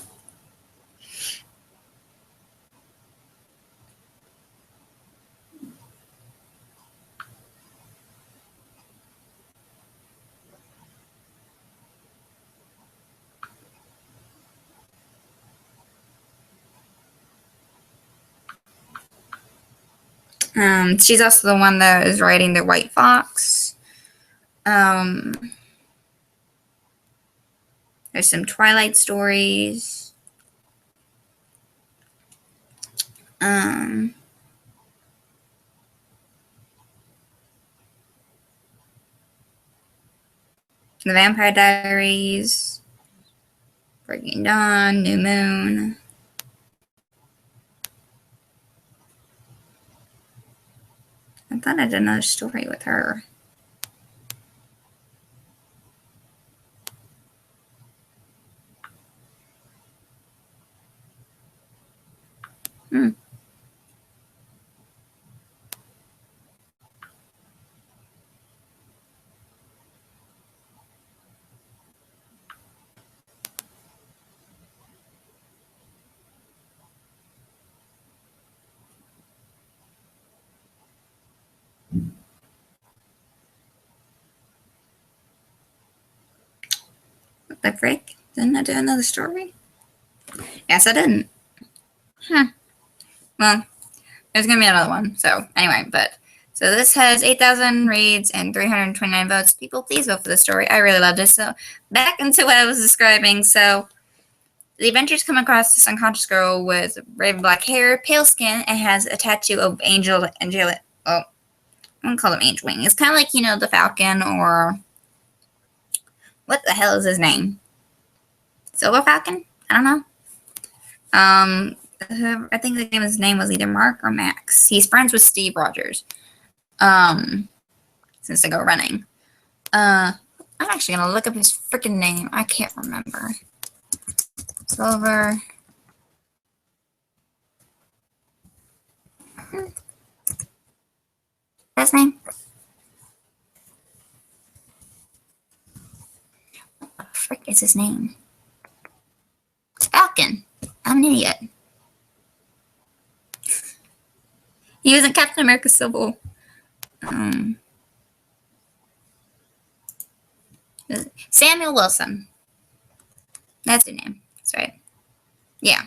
Speaker 1: She's also the one that is writing The White Fox. There's some Twilight stories. The Vampire Diaries, Breaking Dawn, New Moon. I thought I did another story with her. What the frick? Didn't I do another story? Yes, I didn't. Well, there's going to be another one. So, anyway, so this has 8,000 reads and 329 votes. People, please vote for the story. I really loved it. So, back into what I was describing. So, the adventures come across this unconscious girl with raven black hair, pale skin, and has a tattoo of angelic. Oh, I'm going to call him Angel Wing. It's kind of like, the Falcon, or what the hell is his name? Silver Falcon? I don't know. I think his name was either Mark or Max. He's friends with Steve Rogers. Since they go running. I'm actually gonna look up his freaking name. I can't remember. Silver. His name? What the frick is his name? Falcon. I'm an idiot. He was in Captain America Civil. Samuel Wilson. That's his name. That's right. Yeah.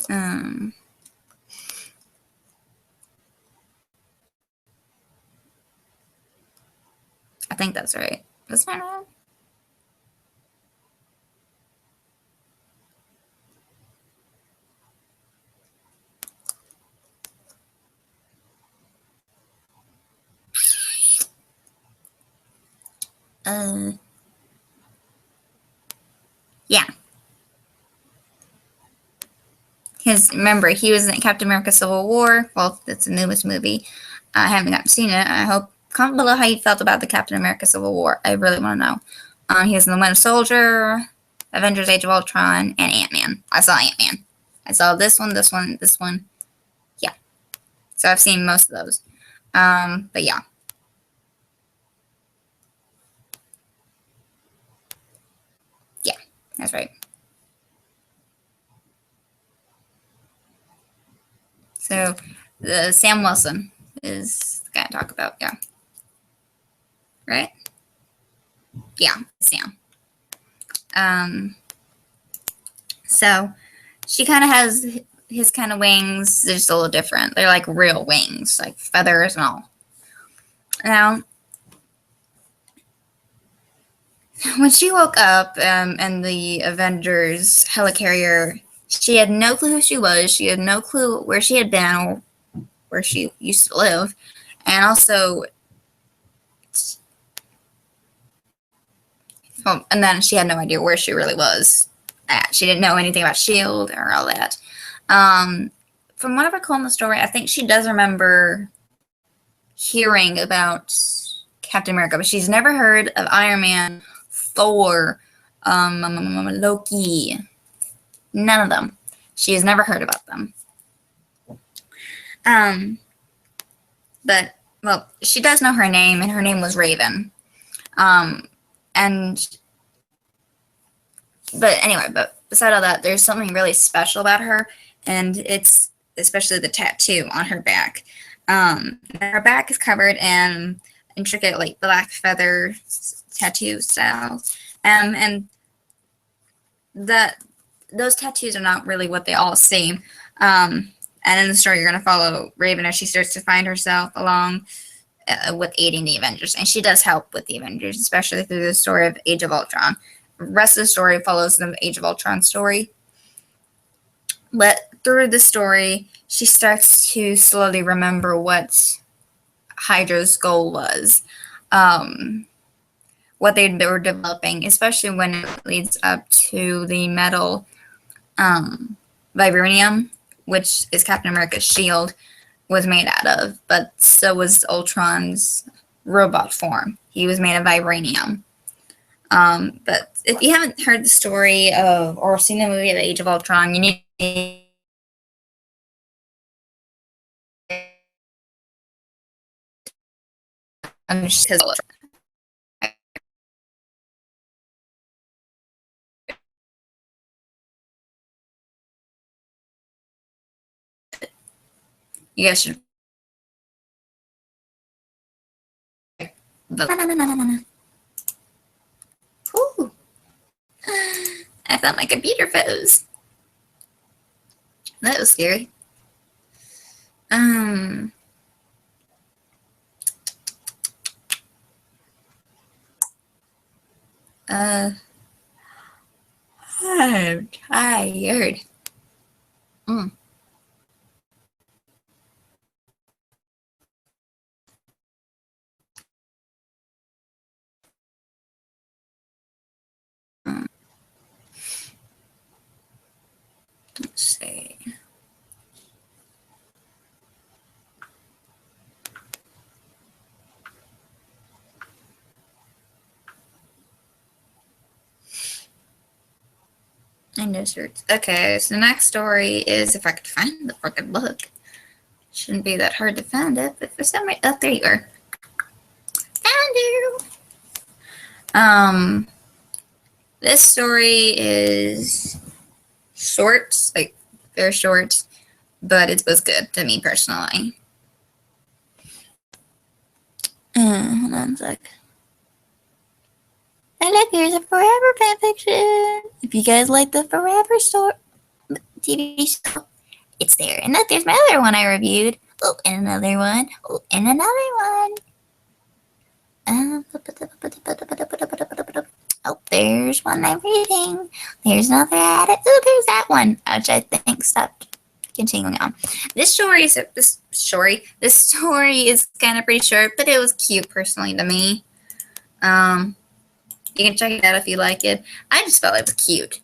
Speaker 1: I think that's right. Is that right? Yeah. Remember, he was in Captain America Civil War. Well, that's the newest movie. I haven't gotten seen it. I hope. Comment below how you felt about the Captain America Civil War. I really want to know. He was in The Winter Soldier, Avengers Age of Ultron, and Ant-Man. I saw Ant-Man. I saw this one. Yeah. So I've seen most of those. But yeah. Yeah, that's right. So Sam Wilson is the guy I talk about. Yeah. Right? Yeah, Sam. So she kind of has his kind of wings. They're just a little different. They're like real wings, like feathers and all. Now, when she woke up in the Avengers helicarrier, she had no clue who she was. She had no clue where she had been or where she used to live. And also, well, and then she had no idea where she really was at. She didn't know anything about S.H.I.E.L.D. or all that. From what I recall in the story, I think she does remember hearing about Captain America, but she's never heard of Iron Man, Thor, Loki. None of them. She has never heard about them. But, well, she does know her name, and her name was Raven. But anyway, but beside all that, there's something really special about her, and it's especially the tattoo on her back. Her back is covered in intricate, like, black feather tattoo styles. And those tattoos are not really what they all seem. And in the story, you're going to follow Raven as she starts to find herself along with aiding the Avengers. And she does help with the Avengers, especially through the story of Age of Ultron. The rest of the story follows the Age of Ultron story. But through the story, she starts to slowly remember what Hydra's goal was, what they were developing, especially when it leads up to the metal vibranium, which is Captain America's shield, was made out of. But so was Ultron's robot form. He was made of vibranium. But if you haven't heard the story of or seen the movie The Age of Ultron, you need to understand. You guys should. No. Ooh. I thought my computer froze. That was scary. I'm tired. Let's see. I know certs. Okay, so the next story is, if I could find the fucking book. Shouldn't be that hard to find it, but for some reason, oh, there you are. Found you. This story is short, like very short, but it was good to me personally. Hold on a sec. And look, here's a Forever fanfiction. If you guys like the Forever TV show, it's there. And look, there's my other one I reviewed. Oh, and another one. Oh, and another one. Oh, there's one I'm reading. There's another edit. Oh, there's that one, which I think stopped. Continuing on. This story is kind of pretty short, but it was cute personally to me. You can check it out if you like it. I just felt it was cute,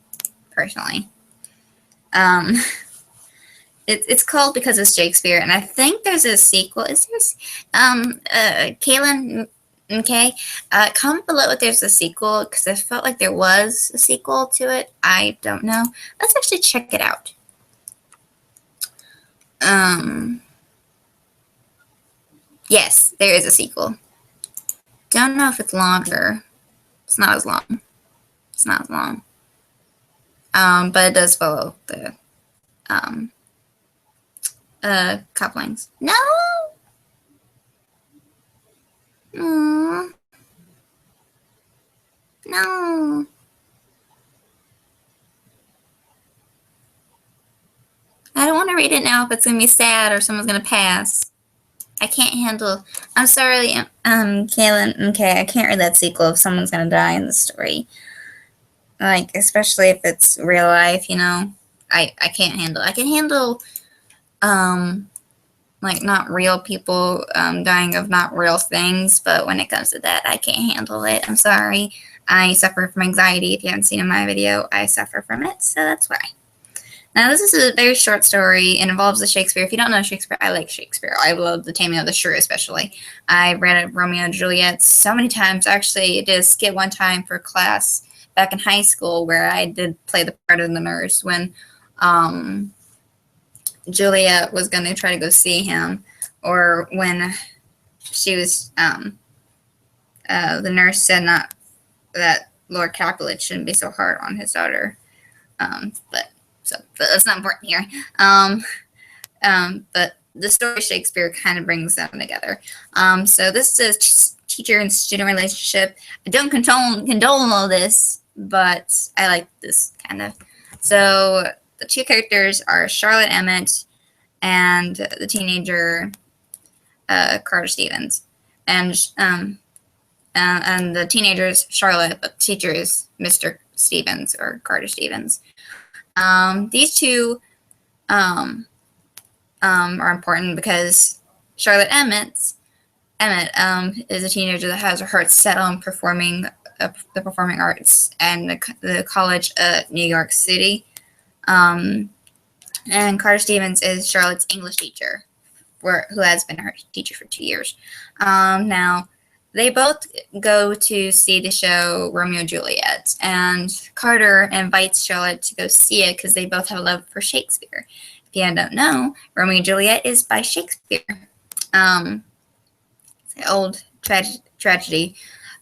Speaker 1: personally. It's called Because It's Shakespeare, and I think there's a sequel. Is there? Kaylin, okay. Comment below if there's a sequel, because I felt like there was a sequel to it. I don't know. Let's actually check it out. Yes, there is a sequel. Don't know if it's longer. It's not as long. It's not as long. But it does follow the couplings. No. No. read it now if it's gonna be sad or someone's gonna pass. I can't handle. I'm sorry, Kaylin. Okay, I can't read that sequel if someone's gonna die in the story. Like, especially if it's real life, you know. I can't handle. I can handle, like, not real people dying of not real things, but when it comes to that, I can't handle it. I'm sorry. I suffer from anxiety. If you haven't seen in my video, I suffer from it, so that's why. Now, this is a very short story. It involves the Shakespeare. If you don't know Shakespeare, I like Shakespeare. I love The Taming of the Shrew, especially. I read Romeo and Juliet so many times. Actually, I did a skit one time for class back in high school where I did play the part of the nurse when Juliet was going to try to go see him, or when she was, the nurse said not that Lord Capulet shouldn't be so hard on his daughter. But that's not important here. But the story of Shakespeare kind of brings them together. So this is a teacher and student relationship. I don't condone all this, but I like this kind of. So the two characters are Charlotte Emmett and the teenager Carter Stevens, and the teenager is Charlotte, but the teacher is Mr. Stevens or Carter Stevens. These two are important because Charlotte Emmett is a teenager that has her heart set on performing the performing arts and the college of New York City. And Carter Stevens is Charlotte's English teacher, who has been her teacher for 2 years. Now, they both go to see the show Romeo and Juliet, and Carter invites Charlotte to go see it because they both have a love for Shakespeare. If you don't know, Romeo and Juliet is by Shakespeare. It's an old tragedy,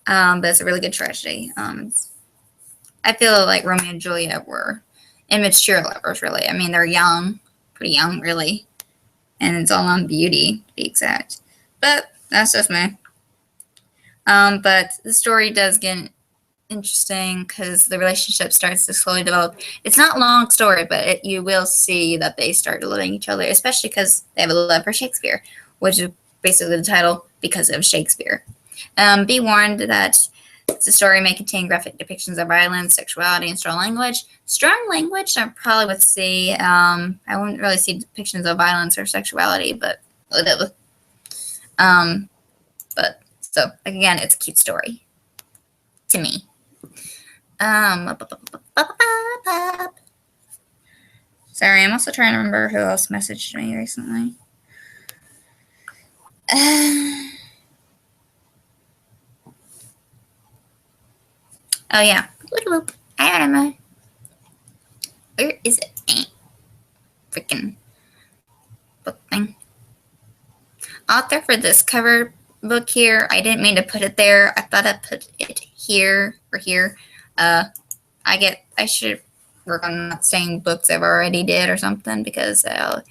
Speaker 1: but it's a really good tragedy. I feel like Romeo and Juliet were immature lovers, really. I mean, they're young, pretty young, really, and it's all on beauty, to be exact. But that's just me. But the story does get interesting because the relationship starts to slowly develop. It's not a long story, but you will see that they start loving each other, especially because they have a love for Shakespeare, which is basically the title, because of Shakespeare. Be warned that the story may contain graphic depictions of violence, sexuality, and strong language. Strong language, I probably would see. I wouldn't really see depictions of violence or sexuality, but whatever. But so again, it's a cute story to me. Sorry, I'm also trying to remember who else messaged me recently. Oh yeah, I remember. Where is it? Freaking book thing. Author for this cover book here. I didn't mean to put it there. I thought I put it here or here. I should work on not saying books I've already did or something, because I'll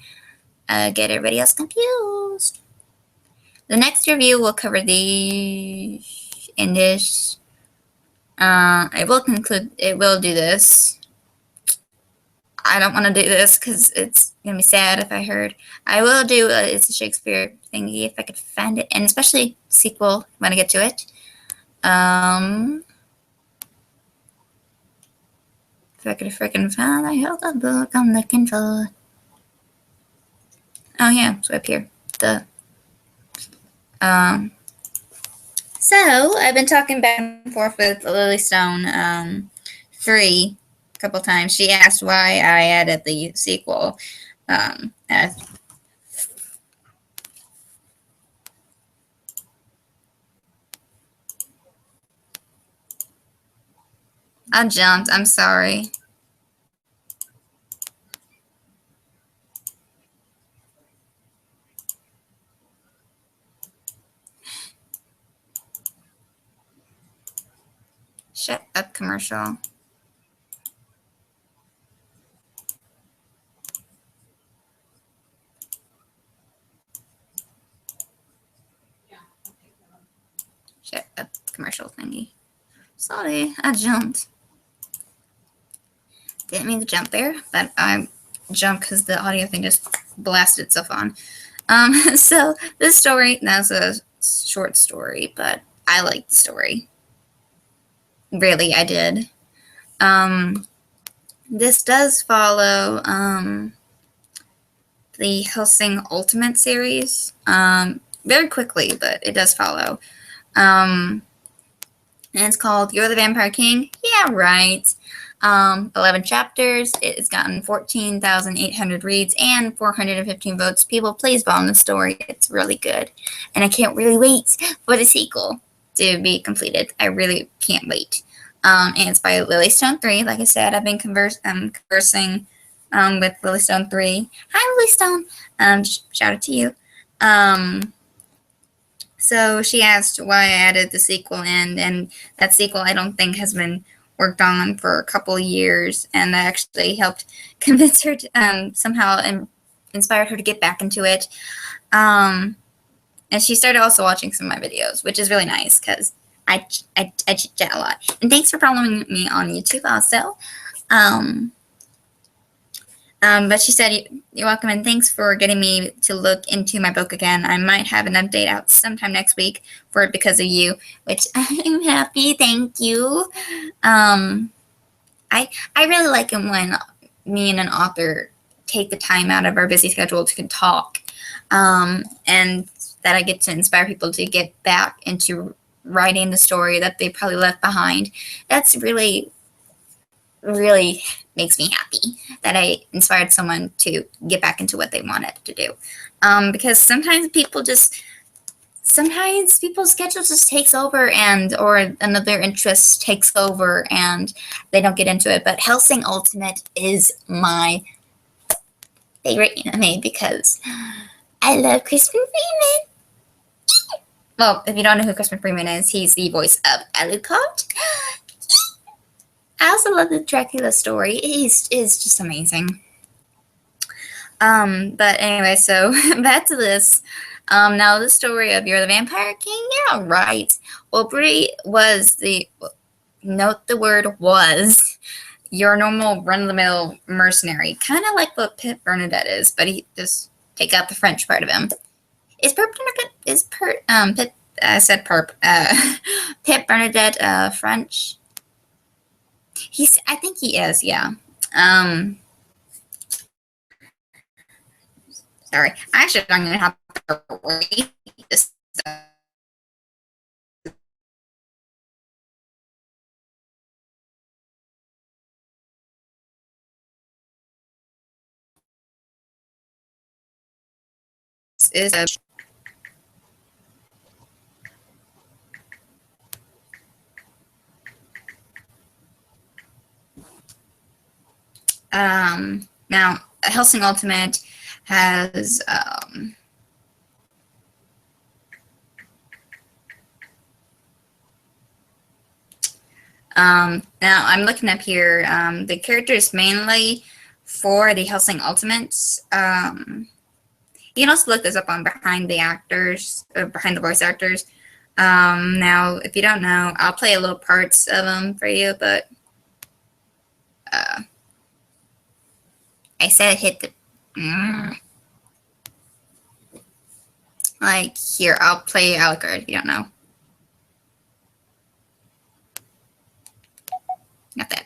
Speaker 1: get everybody else confused. The next review will cover the in this. It will do this. I don't want to do this because it's gonna be sad if I heard. I will do it's a Shakespeare thingy if I could find it, and especially sequel when I get to it. If I could freaking find the book I'm looking for. Oh yeah, it's up here. So I've been talking back and forth with Lily Stone, Free, a couple times. She asked why I added the sequel. I jumped. I'm sorry. Shut up, commercial. Shut up, commercial thingy. Sorry, I jumped. Didn't mean to jump there, but jump because the audio thing just blasted itself on. So this story, that's a short story, but I liked the story. Really, I did. This does follow the Hellsing Ultimate series very quickly, but it does follow. And it's called You're the Vampire King? Yeah, right. 11 chapters. It's gotten 14,800 reads and 415 votes. People, please vote on the story. It's really good. And I can't really wait for the sequel to be completed. I really can't wait. And it's by Lilystone 3. Like I said, I've been conversing with Lilystone 3. Hi, Lilystone. Shout out to you. So she asked why I added the sequel in, and that sequel I don't think has been worked on for a couple of years, and that actually helped convince her to somehow inspired her to get back into it. And she started also watching some of my videos, which is really nice because I chit-chat a lot. And thanks for following me on YouTube also. But she said, you're welcome, and thanks for getting me to look into my book again. I might have an update out sometime next week for it because of you, which I'm happy. Thank you. I really like it when me and an author take the time out of our busy schedule to talk, and that I get to inspire people to get back into writing the story that they probably left behind. That's really makes me happy that I inspired someone to get back into what they wanted to do. Because sometimes people's schedule just takes over, or another interest takes over and they don't get into it. But Hellsing Ultimate is my favorite anime because I love Crispin Freeman. Well, if you don't know who Crispin Freeman is, he's the voice of Alucard. I also love the Dracula story. It's just amazing. But anyway, so back to this. Now the story of You're the Vampire King? Yeah, right. Aubrey was note the word was, your normal run-of-the-mill mercenary. Kind of like what Pip Bernadette is, but he just take out the French part of him. Pip Bernadette French? I think he is, yeah. Sorry. Actually, I'm going to have to read this. This is a now, Hellsing Ultimate has now I'm looking up here. The characters mainly for the Hellsing Ultimates. You can also look this up on behind the actors, behind the voice actors. Now, if you don't know, I'll play a little parts of them for you, but I said hit the like here. I'll play Alucard if you don't know. Not that.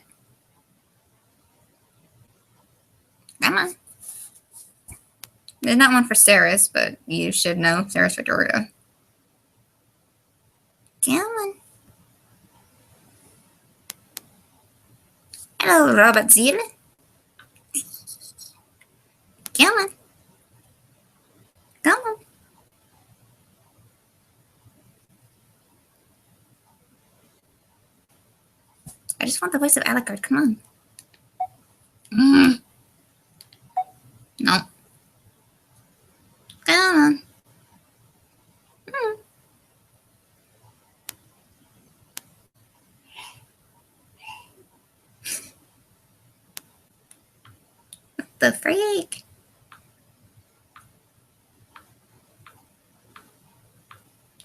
Speaker 1: Come on. There's not one for Saris, but you should know Saris Victoria. Come on. Hello, Robert Zero. Come on. Come on. I just want the voice of Alucard. Come on. No. Come on. What the freak?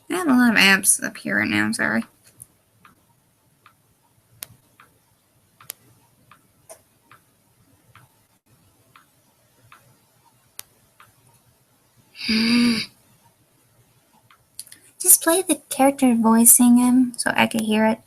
Speaker 1: I have a lot of apps up here right now. I'm sorry. play the character voicing him so I could hear it?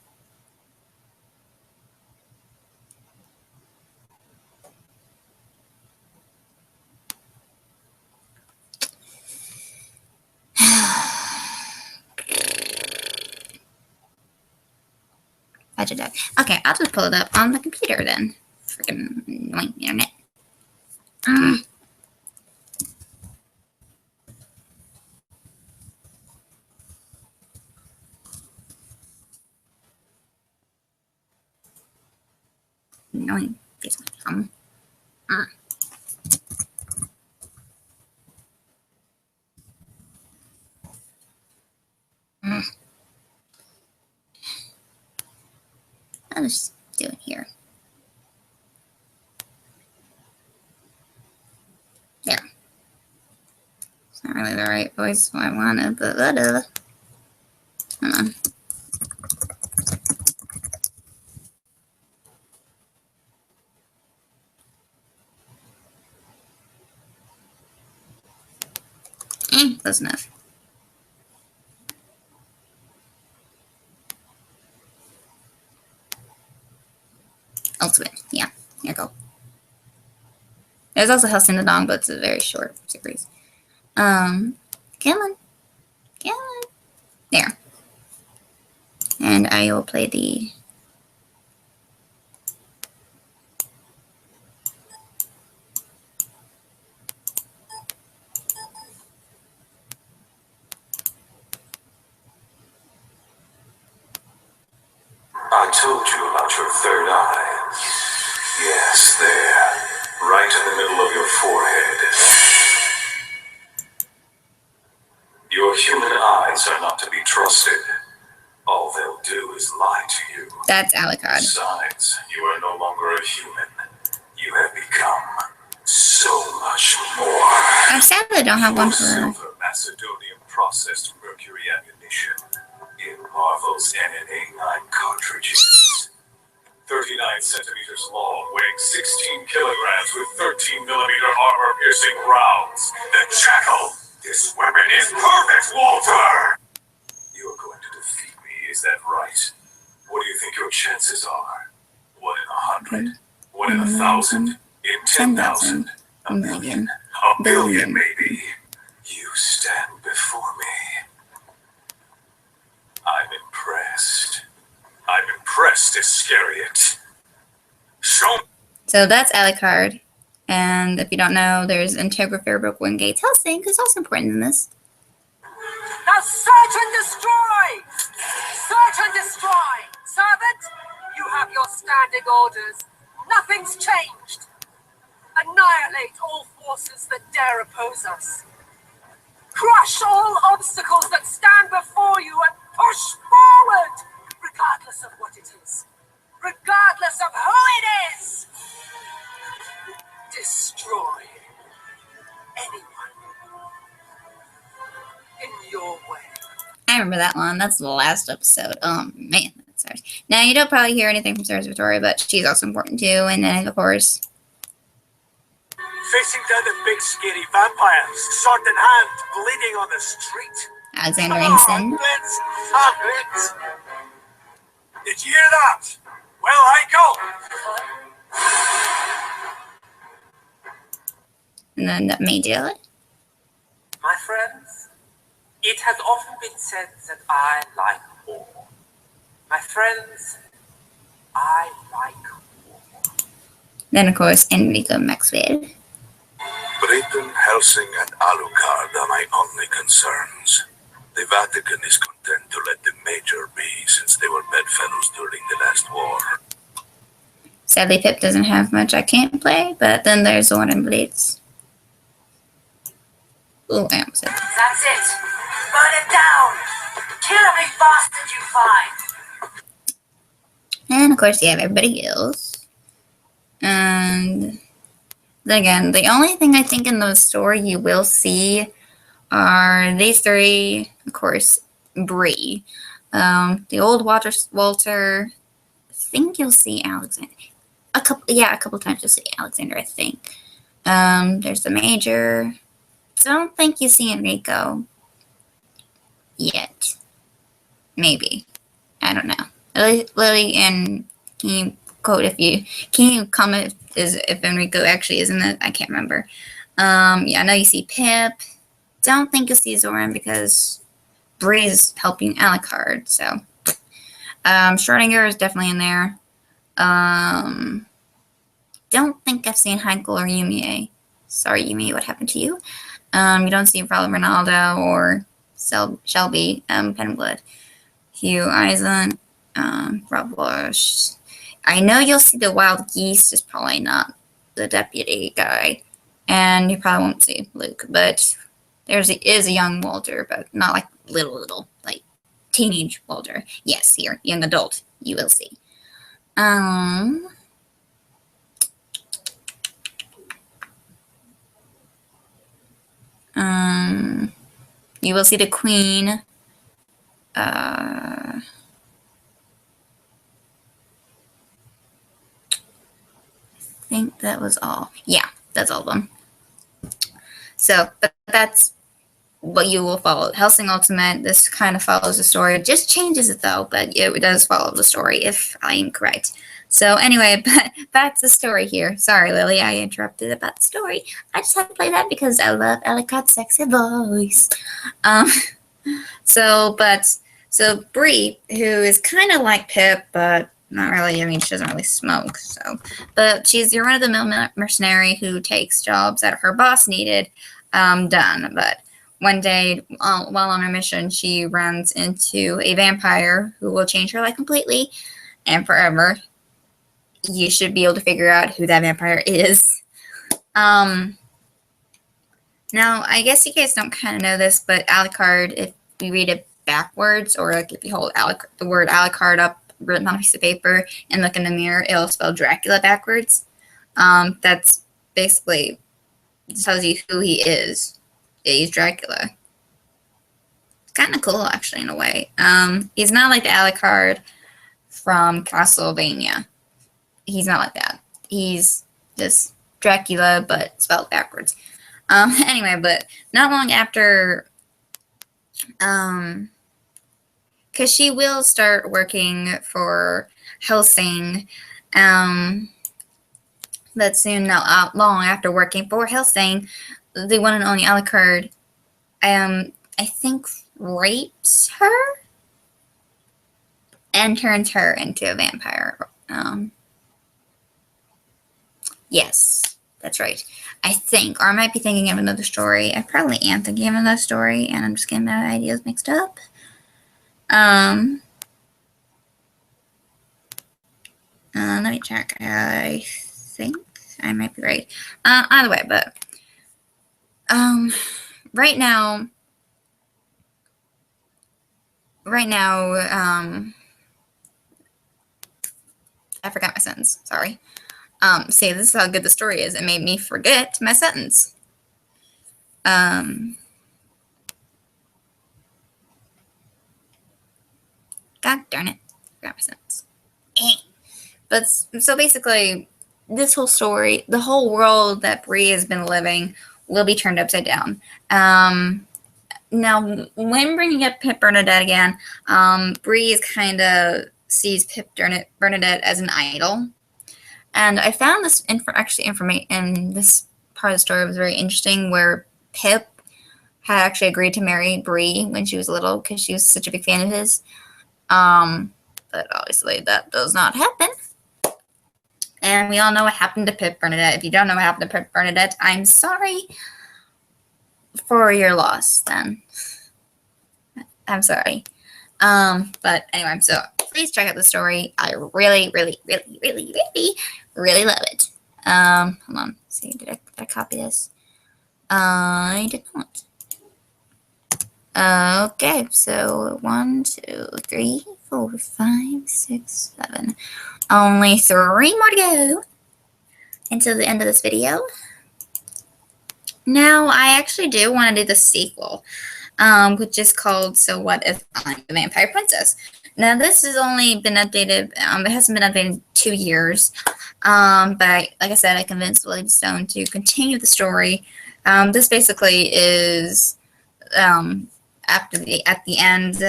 Speaker 1: Okay, I'll just pull it up on the computer then. Freaking annoying internet. Annoying. I'll just do it here. There. It's not really the right voice I wanted, but whatever. Hold on. Close enough. Ultimate. Yeah, here you go. There's also House in the Dong, but it's a very short series. Come on. Come on. There. And I will play the...
Speaker 2: I told you about your third eye. Yes, there. Right in the middle of your forehead. Your human eyes are not to be trusted. All they'll do is lie to you.
Speaker 1: That's Alucard.
Speaker 2: Besides, you are no longer a human. You have become so much more.
Speaker 1: I'm sad I don't have one for...
Speaker 2: Silver Macedonian processed mercury ammunition in Marvel's NNA9 cartridges. 39 centimeters long, weighing 16 kilograms with 13-millimeter armor-piercing rounds. The Jackal! This weapon is perfect, Walter! You are going to defeat me, is that right? What do you think your chances are? 1 in 100? 1 in 1,000? In 10,000? A million? A billion, maybe? You stand before me. I'm impressed. I'm impressed, Iscariot. Show me.
Speaker 1: So that's Alucard. And if you don't know, there's Integra Fairbrook Wingate Helsing, who's also important in this.
Speaker 3: Now search and destroy! Search and destroy! Servant, you have your standing orders. Nothing's changed. Annihilate all forces that dare oppose us. Crush all obstacles that stand before you and push forward, regardless of what it is. Regardless of who it is. Destroy anyone in your way.
Speaker 1: I remember that one. That's the last episode. Oh, man. That's ours. Now, you don't probably hear anything from Sarah Victoria, but she's also important, too. And then, of course...
Speaker 4: Facing down the big, scary vampires, sword in hand, bleeding on the street.
Speaker 1: Alexander Ensign.
Speaker 4: Let's have it. Did you hear that? Well, Heiko.
Speaker 1: And then the Major.
Speaker 3: My friends, it has often been said that I like war. My friends, I like war.
Speaker 1: Then, of course, Enrico Maxwell.
Speaker 2: Britain, Helsing, and Alucard are my only concerns. The Vatican is content to let the Major be, since they were bedfellows during the last war.
Speaker 1: Sadly, Pip doesn't have much I can't play, but then there's the one in Blades. Oh, I almost said.
Speaker 3: That's it. Burn it down. Kill every bastard you find.
Speaker 1: And, of course, you have everybody else. And... then again, the only thing I think in the story you will see are these three, of course, Bree, the old Walter. I think you'll see Alexander. A couple times you'll see Alexander, I think. There's the Major. Don't think you see Enrico yet. maybe. I don't know. Lily, and can you comment if Enrico actually is in it? I can't remember. Yeah, I know you see Pip. Don't think you'll see Zoran because Bree is helping Alucard. So, Schrodinger is definitely in there. Don't think I've seen Heikel or Yumi. Sorry, Yumi, what happened to you? You don't see probably Ronaldo or Shelby, Penblood. Hugh Eisen, Rob Bush. I know you'll see the Wild Geese is probably not the deputy guy. And you probably won't see Luke, but is a young Walter, but not like little, like teenage Walter. Yes, here, young adult, you will see. You will see the Queen. I think that was all. Yeah, that's all of them. So, but that's what you will follow. Hellsing Ultimate, this kind of follows the story. It just changes it though, but it does follow the story if I am correct. So anyway, back to the story here. Sorry, Lily, I interrupted about the story. I just had to play that because I love Alucard's sexy voice. So Bree, who is kind of like Pip, but not really. I mean, she doesn't really smoke. So, but she's your run-of-the-mill mercenary who takes jobs that her boss needed done. But one day, while on her mission, she runs into a vampire who will change her life completely and forever. You should be able to figure out who that vampire is. Now, I guess you guys don't kind of know this, but Alucard, if you read it backwards, or like if you hold the word Alucard up written on a piece of paper and look in the mirror, it'll spell Dracula backwards. That's basically tells you who he is. He's Dracula. It's kind of cool, actually, in a way. He's not like the Alucard from Castlevania. He's not like that. He's just Dracula, but spelled backwards. Anyway, but not long after, because she will start working for Hellsing, but soon, not long after working for Hellsing, the one and only Alucard, I think, rapes her and turns her into a vampire. Yes, that's right. I think, or I might be thinking of another story. I probably am thinking of another story, and I'm just getting my ideas mixed up. Let me check. I think I might be right. Either way, but right now, I forgot my sentence. Sorry. See, this is how good the story is. It made me forget my sentence. God darn it. Forgot my sentence. But so basically, this whole story, the whole world that Bree has been living will be turned upside down. Now, when bringing up Pip Bernadette again, Bree is kind of sees Pip Bernadette as an idol. And I found this information in this part of the story was very interesting, where Pip had actually agreed to marry Bree when she was little because she was such a big fan of his. But obviously that does not happen. And we all know what happened to Pip Bernadette. If you don't know what happened to Pip Bernadette, I'm sorry for your loss then. I'm sorry. But anyway, so please check out the story. I really, really, really, really, really, really love it. Hold on. Let's see, did I copy this? I did not. Okay, so 1, 2, 3, 4, 5, 6, 7. Only 3 more to go until the end of this video. Now, I actually do want to do the sequel, which is called So What If I'm the Vampire Princess? Now, this has only been updated, it hasn't been updated in 2 years, but like I said, I convinced Willie Stone to continue the story. This basically is, at the end,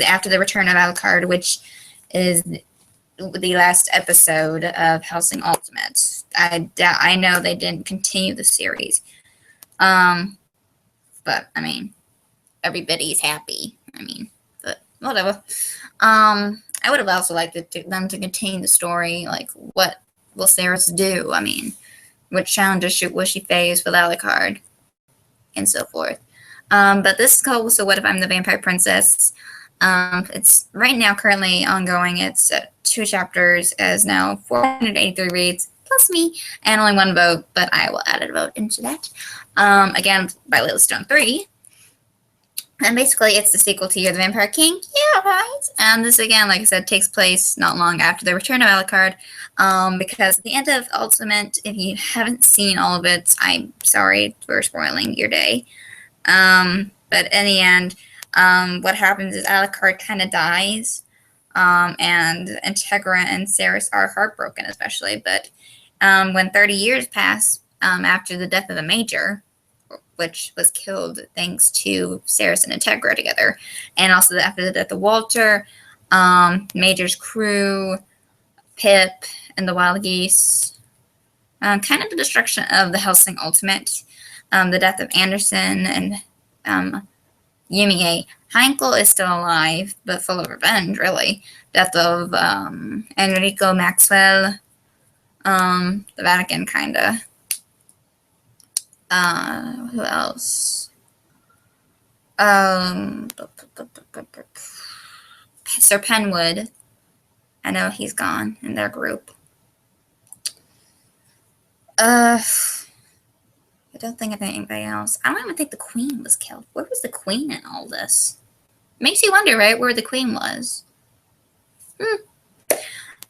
Speaker 1: after the return of Alucard, which is the last episode of Hellsing Ultimate. I know they didn't continue the series, but I mean, everybody's happy. I mean, but whatever. I would have also liked them to continue the story. Like, what will Cerys do? I mean, what challenges will she face with Alucard, and so forth. But this is called So What If I'm the Vampire Princess? It's right now currently ongoing. It's 2 chapters, as now 483 reads, plus me, and only 1 vote, but I will add a vote into that. Again, by Lily Stone 3. And basically, it's the sequel to You're the Vampire King. Yeah, right? And this, again, like I said, takes place not long after the return of Alucard. Because at the end of Ultimate, if you haven't seen all of it, I'm sorry for spoiling your day. But in the end, what happens is Alucard kind of dies. And Integra and Cerys are heartbroken, especially. But when 30 years pass after the death of the Major, which was killed thanks to Cerys and Integra together, and also after the death of Walter, Major's crew, Pip, and the Wild Geese, kind of the destruction of the Hellsing Ultimate, the death of Anderson and Yumie. Heinkel is still alive, but full of revenge, really. Death of Enrico Maxwell, the Vatican, kind of. Who else? Sir Penwood. I know he's gone in their group. I don't think of anybody else. I don't even think the Queen was killed. Where was the Queen in all this? Makes you wonder, right, where the Queen was.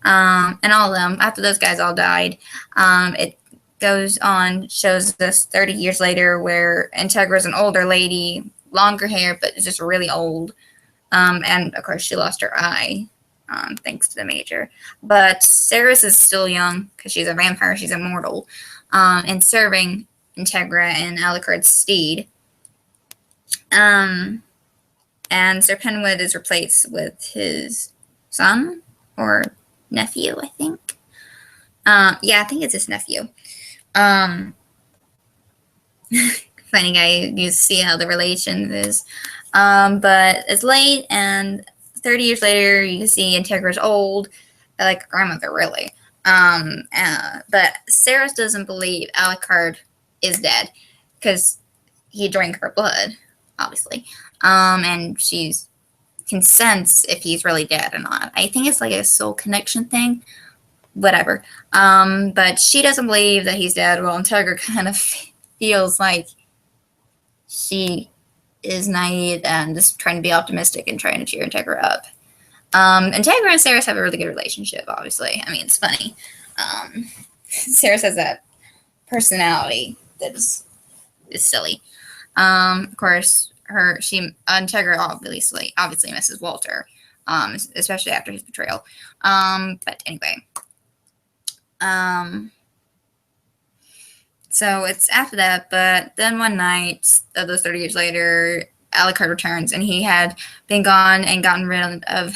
Speaker 1: And all of them, after those guys all died, it goes on, shows us 30 years later where Integra's an older lady, longer hair, but just really old. And of course, she lost her eye, thanks to the Major. But Cerys is still young because she's a vampire, she's immortal, and serving Integra and Alucard's steed. And Sir Penwood is replaced with his son or nephew, I think. Yeah, I think it's his nephew. Funny guy, you see how the relations is. But it's late, and 30 years later, you can see Integra's old, like a grandmother, really. But Cerys doesn't believe Alucard is dead because he drank her blood, obviously. And she's can sense if he's really dead or not. I think it's like a soul connection thing. Whatever. But she doesn't believe that he's dead. Well, Integra kind of feels like she is naive and just trying to be optimistic and trying to cheer Integra up. Integra and Cerys have a really good relationship, obviously. I mean, it's funny. Cerys has that personality that is silly. Of course, Integra obviously misses Walter, especially after his betrayal. But anyway. So it's after that, but then one night, of those 30 years later, Alucard returns, and he had been gone and gotten rid of,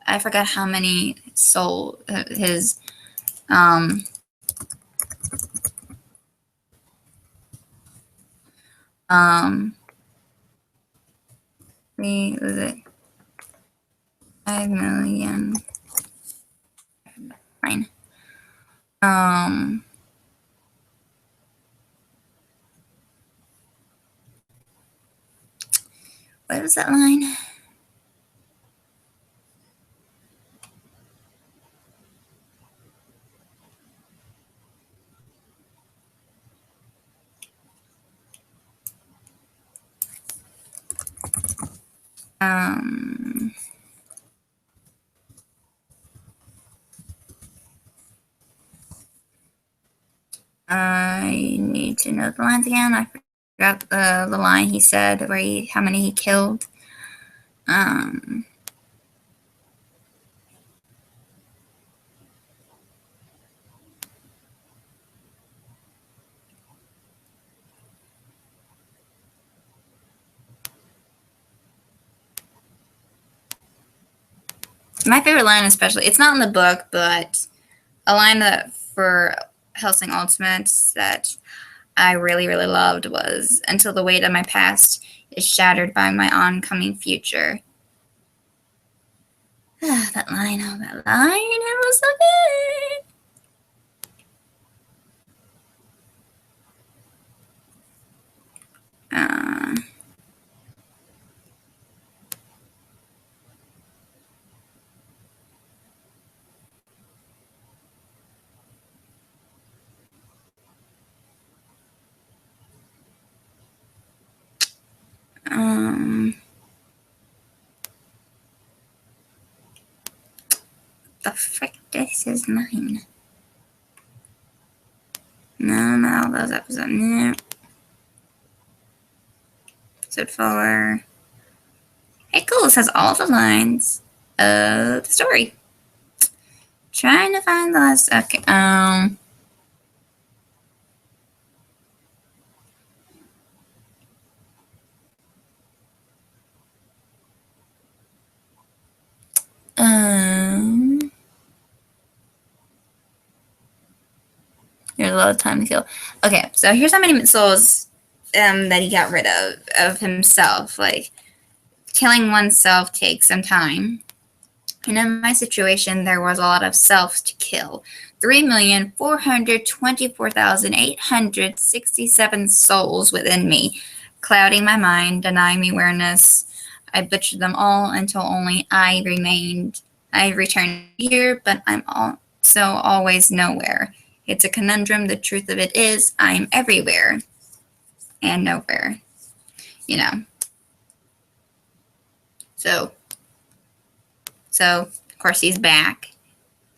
Speaker 1: I forgot how many his, was it 5 million? Fine. What was that line? I need to know the lines again. I forgot the line he said where how many he killed. my favorite line, especially, it's not in the book, but a line that for Hellsing Ultimates that I really, really loved was, "Until the weight of my past is shattered by my oncoming future." That line, oh, that line, it was so good. The frick, this is mine. No, those episodes. No. Episode 4. Hey, cool. This has all the lines of the story. Trying to find the last. Okay. There's a lot of time to kill. Okay, so here's how many souls that he got rid of himself. Like, killing oneself takes some time. And in my situation, there was a lot of selves to kill. 3,424,867 souls within me, clouding my mind, denying me awareness. I butchered them all until only I remained. I returned here, but I'm also always nowhere. It's a conundrum. The truth of it is, I'm everywhere and nowhere. You know. So of course, he's back.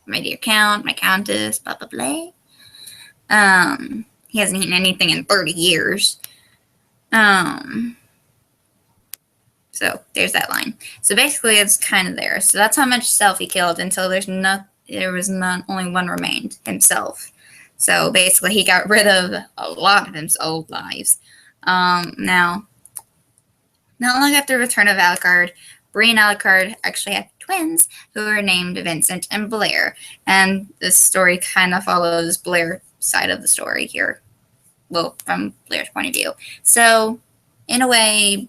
Speaker 1: My dear count, my countess, blah, blah, blah. He hasn't eaten anything in 30 years. So there's that line. So basically, it's kind of there. So that's how much self he killed until there was only one remained, himself. So basically, he got rid of a lot of his old lives. Now, not long after the return of Alucard, Bree and Alucard actually had twins who were named Vincent and Blair. And this story kind of follows Blair's side of the story here. Well, from Blair's point of view. So, in a way,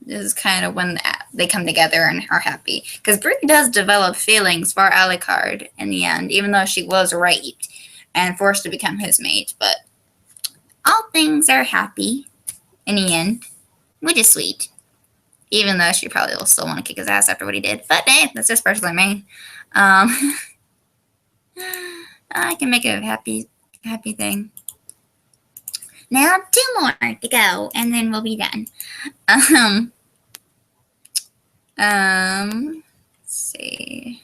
Speaker 1: this is kind of when they come together and are happy. Because Bree does develop feelings for Alucard in the end, even though she was raped and forced to become his mate. But all things are happy in the end, which is sweet. Even though she probably will still want to kick his ass after what he did. But hey, that's just personally me. I can make it a happy thing. Now 2 more to go, and then we'll be done. Let's see.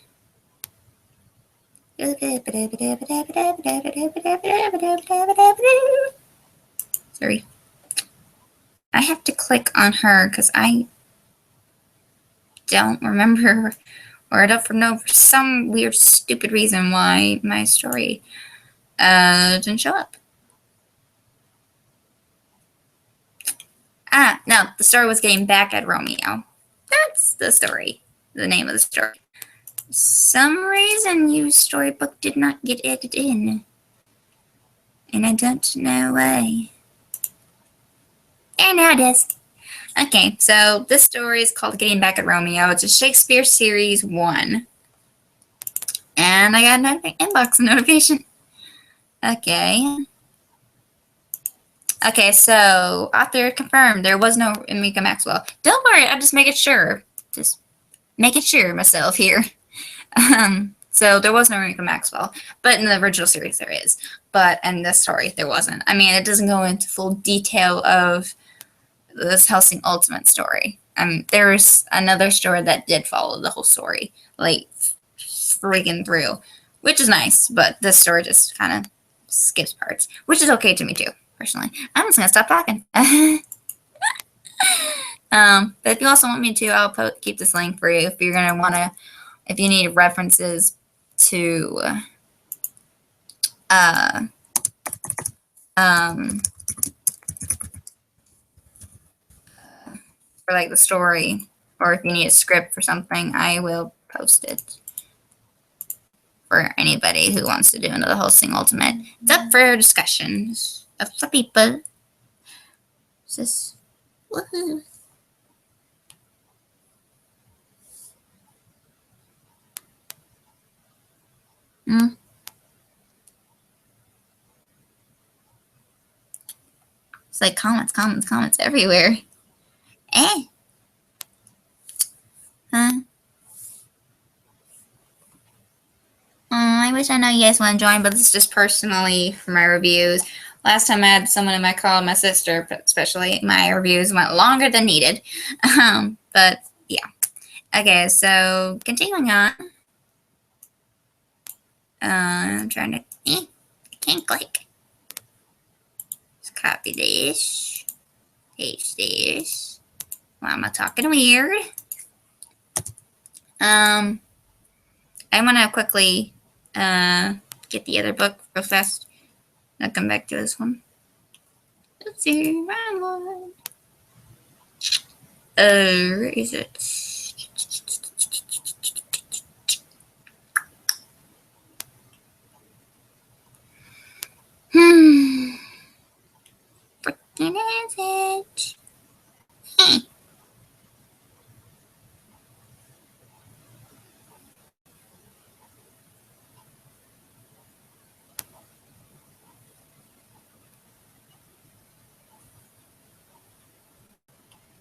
Speaker 1: Sorry. I have to click on her because I don't remember, or I don't know for some weird, stupid reason why my story didn't show up. No, the story was getting back at Romeo. That's the story, the name of the story. For some reason, your storybook did not get edited in, and I don't know why. And now it is. Okay, so this story is called Getting Back at Romeo. It's a Shakespeare Series 1. And I got an inbox notification. Okay. Okay, so author confirmed there was no Emika Maxwell. Don't worry, I'm just making sure. Just making sure myself here. So there was no Emika Maxwell. But in the original series there is. But in this story there wasn't. I mean, it doesn't go into full detail of this Hellsing Ultimate story. There's another story that did follow the whole story, like freaking through, which is nice. But this story just kind of skips parts, which is okay to me too, personally. I'm just gonna stop talking. But if you also want me to, I'll keep this link for you if you're gonna wanna, if you need references to for like the story, or if you need a script for something, I will post it for anybody who wants to do another hosting ultimate. It's up for discussions for people. Just woohoo. It's like comments everywhere. Huh? I wish I know you guys want to join, but this is just personally for my reviews. Last time I had someone in my call, my sister, but especially my reviews went longer than needed. But yeah. Okay, so continuing on. I'm trying to. I can't click. Let's copy this. Paste this. Why am I talking weird? I want to quickly get the other book real fast. I'll come back to this one. Let's see, round one. Where is it? Freaking is it?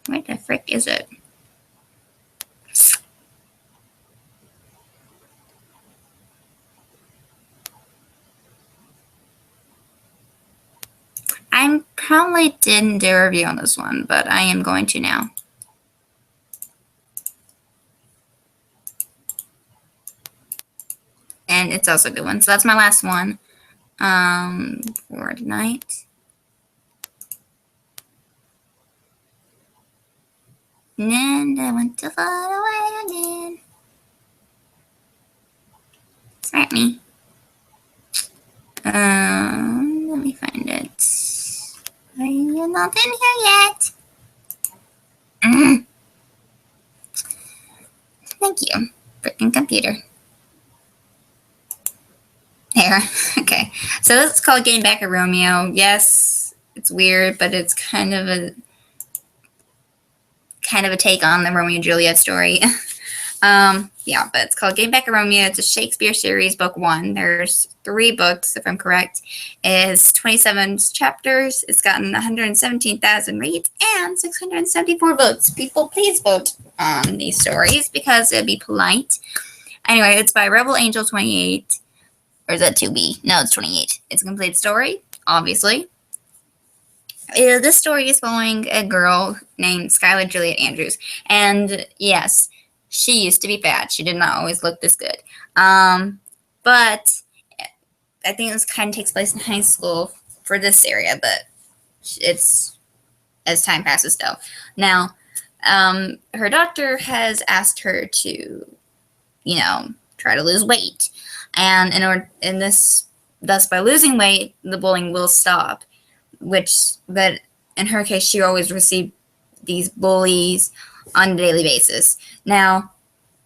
Speaker 1: Where the frick is it? I probably didn't do a review on this one, but I am going to now. And it's also a good one. So that's my last one for tonight. And I went too far away again. Smart me. Let me find it. Are you not in here yet? Thank you, freaking computer. There. Okay. So this is called Getting Back at Romeo. Yes, it's weird, but it's kind of a take on the Romeo and Juliet story. Yeah, but it's called Getting Back at Romeo. It's a Shakespeare series, book 1. There's 3 books, if I'm correct. It's 27 chapters. It's gotten 117,000 reads and 674 votes. People, please vote on these stories because it'd be polite. Anyway, it's by Rebel Angel 28. Or is that 2B? No, it's 28. It's a complete story, obviously. This story is following a girl named Skylar Juliet Andrews. And yes, she used to be fat. She did not always look this good. But I think this kind of takes place in high school for this area, but it's as time passes though. Now, her doctor has asked her to, try to lose weight. And thus by losing weight, the bullying will stop. But in her case, she always received these bullies on a daily basis. Now, a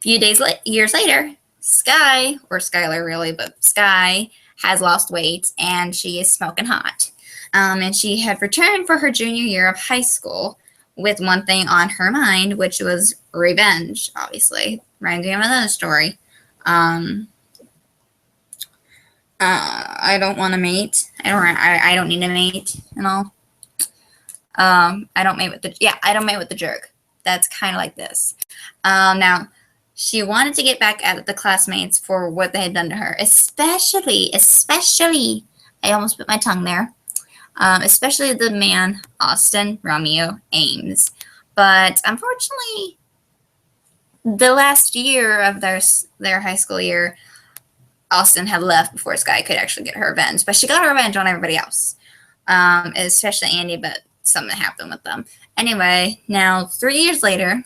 Speaker 1: few years later, Sky, or Skylar really, but Sky has lost weight and she is smoking hot. And she had returned for her junior year of high school with one thing on her mind, which was revenge, obviously. Reminds me of another story. I don't want to mate. I don't need a mate and all. I don't mate with the jerk. That's kind of like this. Now, she wanted to get back at the classmates for what they had done to her, especially, I almost bit my tongue there, especially the man, Austin Romeo Ames. But unfortunately, the last year of their high school year, Austin had left before Sky could actually get her revenge. But she got her revenge on everybody else, especially Andy, but something happened with them. Anyway, now 3 years later,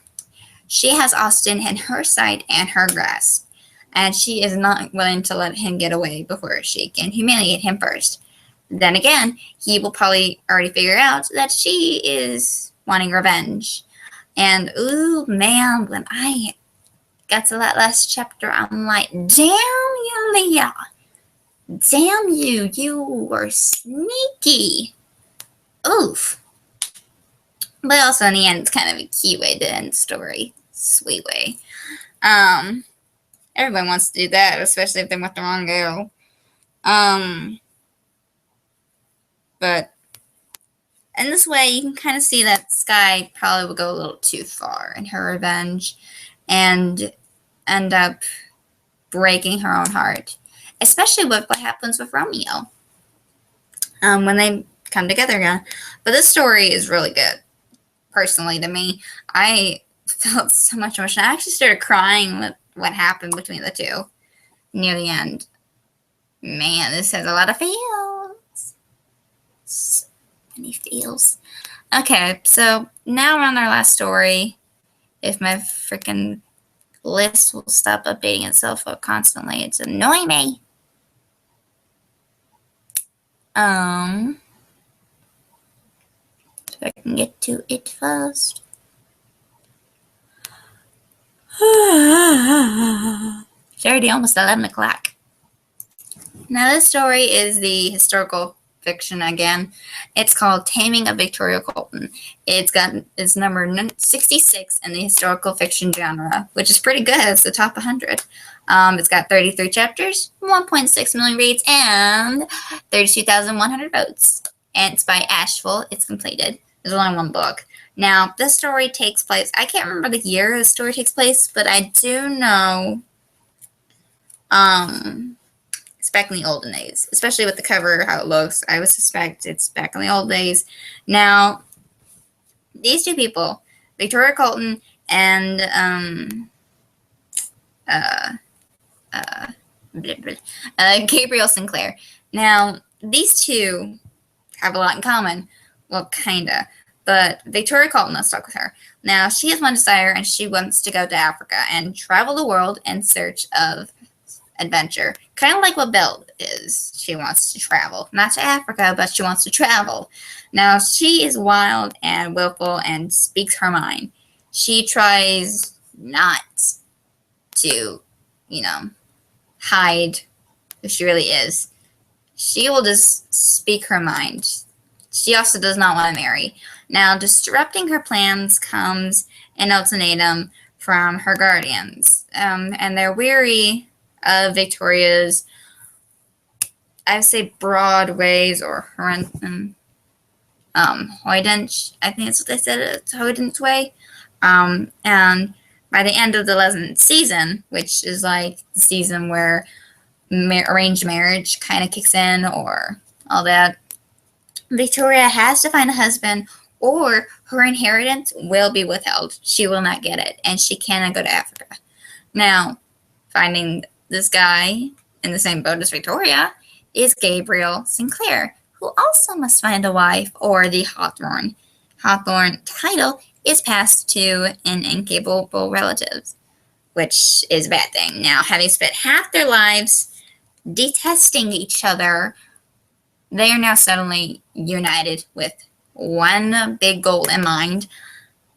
Speaker 1: she has Austin in her sight and her grasp, and she is not willing to let him get away before she can humiliate him first. Then again, he will probably already figure out that she is wanting revenge. And, ooh, man, when I got to that last chapter, I'm like, damn you, Leah. Damn you, you were sneaky. Oof. But also in the end, it's kind of a cute way to end the story. Sweet way. Everyone wants to do that, especially if they want the wrong girl. But in this way, you can kind of see that Sky probably will go a little too far in her revenge and end up breaking her own heart. Especially with what happens with Romeo when they come together again. But this story is really good. Personally, to me, I felt so much emotion. I actually started crying with what happened between the two near the end. Man, this has a lot of feels. So many feels. Okay, so now we're on our last story. If my freaking list will stop updating itself constantly, it's annoying me. So I can get to it first. It's already almost 11 o'clock. Now this story is the historical fiction again. It's called Taming of Victoria Colton. It's number 66 in the historical fiction genre, which is pretty good. It's the top 100. It's got 33 chapters, 1.6 million reads, and 32,100 votes. And it's by Asheville. It's completed. There's only one book. Now, this story takes place, I can't remember the year the story takes place, but I do know it's back in the olden days, especially with the cover, how it looks. I would suspect it's back in the old days. Now, these two people, Victoria Colton and Gabriel Sinclair. Now, these two have a lot in common. Well, kinda. But Victoria Colton, let's talk with her. Now, she has one desire, and she wants to go to Africa and travel the world in search of adventure. Kind of like what Belle is. She wants to travel. Not to Africa, but she wants to travel. Now, she is wild and willful and speaks her mind. She tries not to, hide who she really is. She will just speak her mind. She also does not want to marry. Now, disrupting her plans comes an ultimatum from her guardians. And they're weary of Victoria's, I would say, broad ways, or hoidence. I think that's what they said, it's hoidence way. And by the end of the 11th season, which is like the season where arranged marriage kind of kicks in, or all that, Victoria has to find a husband, or her inheritance will be withheld. She will not get it, and she cannot go to Africa. Now, finding this guy in the same boat as Victoria is Gabriel Sinclair, who also must find a wife, or the Hawthorne. Hawthorne title is passed to an incapable relatives, which is a bad thing. Now, having spent half their lives detesting each other, they are now suddenly united with one big goal in mind: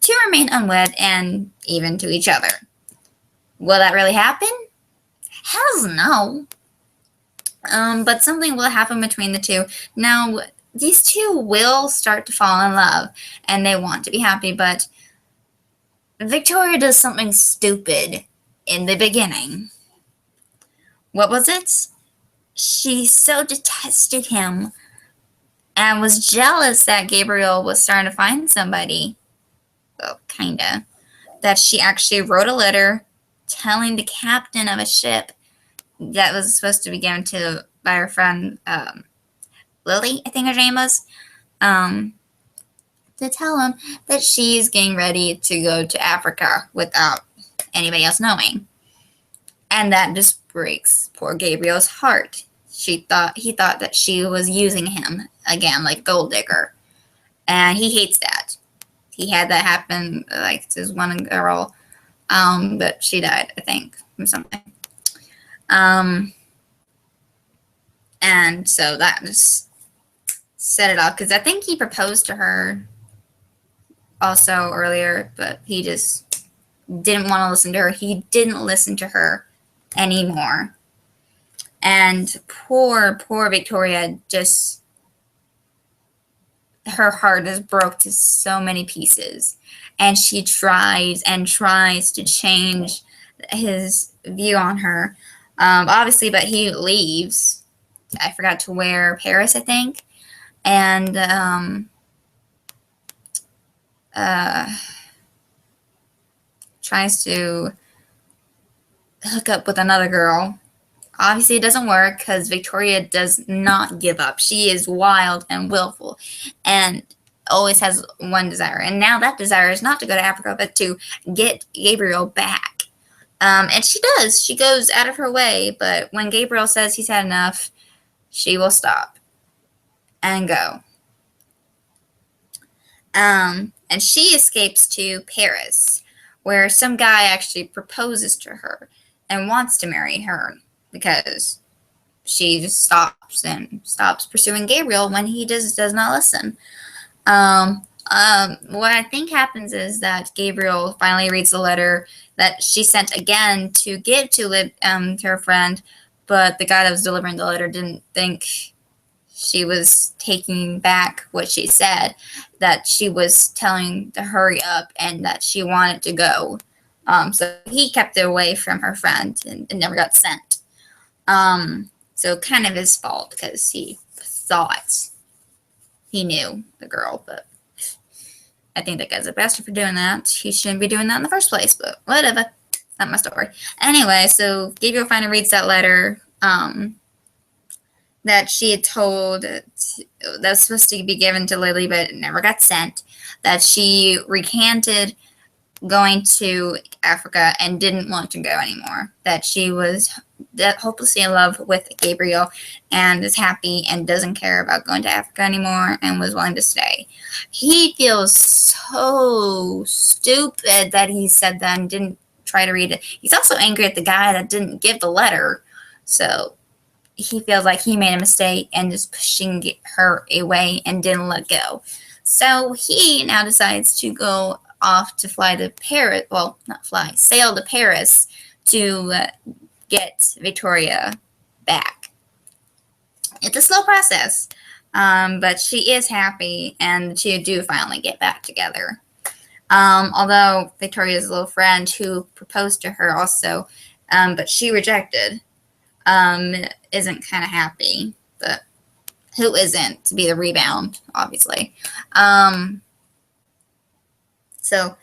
Speaker 1: to remain unwed and even to each other. Will that really happen? Hells no. But something will happen between the two. Now, these two will start to fall in love, and they want to be happy, but Victoria does something stupid in the beginning. What was it? She so detested him and was jealous that Gabriel was starting to find somebody. Well, kinda. That she actually wrote a letter telling the captain of a ship that was supposed to be given to by her friend Lily, I think her name was, to tell him that she's getting ready to go to Africa without anybody else knowing. And that just breaks poor Gabriel's heart. He thought that she was using him again, like gold digger. And he hates that. He had that happen, like, to his one girl, but she died, I think, from something. And so that just set it off, because I think he proposed to her also earlier, but he just didn't want to listen to her. He didn't listen to her anymore. And poor Victoria, just her heart is broke to so many pieces. And she tries and tries to change his view on her. Obviously, but he leaves. I forgot to where, Paris, I think. And tries to hook up with another girl. Obviously, it doesn't work because Victoria does not give up. She is wild and willful and always has one desire. And now that desire is not to go to Africa, but to get Gabriel back. And she does. She goes out of her way. But when Gabriel says he's had enough, she will stop and go. And she escapes to Paris, where some guy actually proposes to her and wants to marry her, because she just stops pursuing Gabriel when he does not listen. What I think happens is that Gabriel finally reads the letter that she sent again to give to her friend, but the guy that was delivering the letter didn't think she was taking back what she said, that she was telling to hurry up and that she wanted to go. So he kept it away from her friend and it never got sent. So kind of his fault because he thought he knew the girl, but I think that guy's a bastard for doing that. He shouldn't be doing that in the first place, but whatever. Not my story. Anyway, so Gabriel finally reads that letter that she had told that was supposed to be given to Lily, but it never got sent. That she recanted going to Africa and didn't want to go anymore. That she was hopelessly in love with Gabriel and is happy and doesn't care about going to Africa anymore and was willing to stay. He feels so stupid that he said that and didn't try to read it. He's also angry at the guy that didn't give the letter. So he feels like he made a mistake and just pushing her away and didn't let go. So he now decides to go off to fly to Paris. Well, not fly, sail to Paris to get Victoria back. It's a slow process, but she is happy, and the two do finally get back together. Although Victoria's little friend who proposed to her also, but she rejected, isn't kind of happy, but who isn't, to be the rebound, obviously. So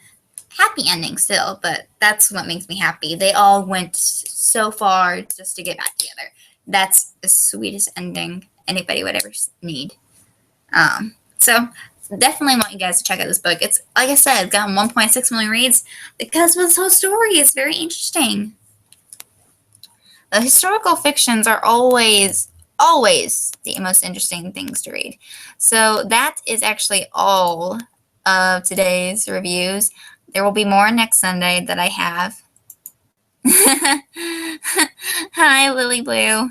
Speaker 1: happy ending still, but that's what makes me happy. They all went so far just to get back together. That's the sweetest ending anybody would ever need. So definitely want you guys to check out this book. It's, like I said, it's gotten 1.6 million reads because of this whole story. It's very interesting. The historical fictions are always the most interesting things to read. So that is actually all of today's reviews. There will be more next Sunday that I have. Hi, Lily Blue.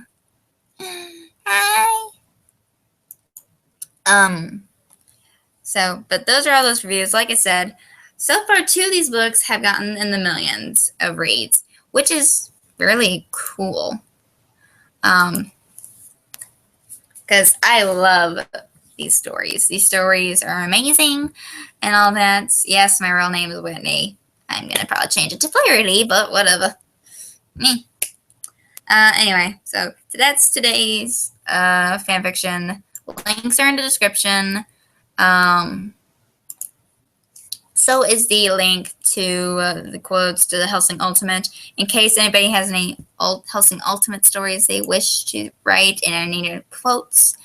Speaker 1: Hi. But those are all those reviews. Like I said, so far 2 of these books have gotten in the millions of reads, which is really cool. Because I love these stories. These stories are amazing and all that. Yes, my real name is Whitney. I'm going to probably change it to Flairty, but whatever. Me. Anyway, so that's today's fanfiction. Links are in the description. So is the link to the quotes to the Hellsing Ultimate. In case anybody has any Hellsing Ultimate stories they wish to write and any needed quotes,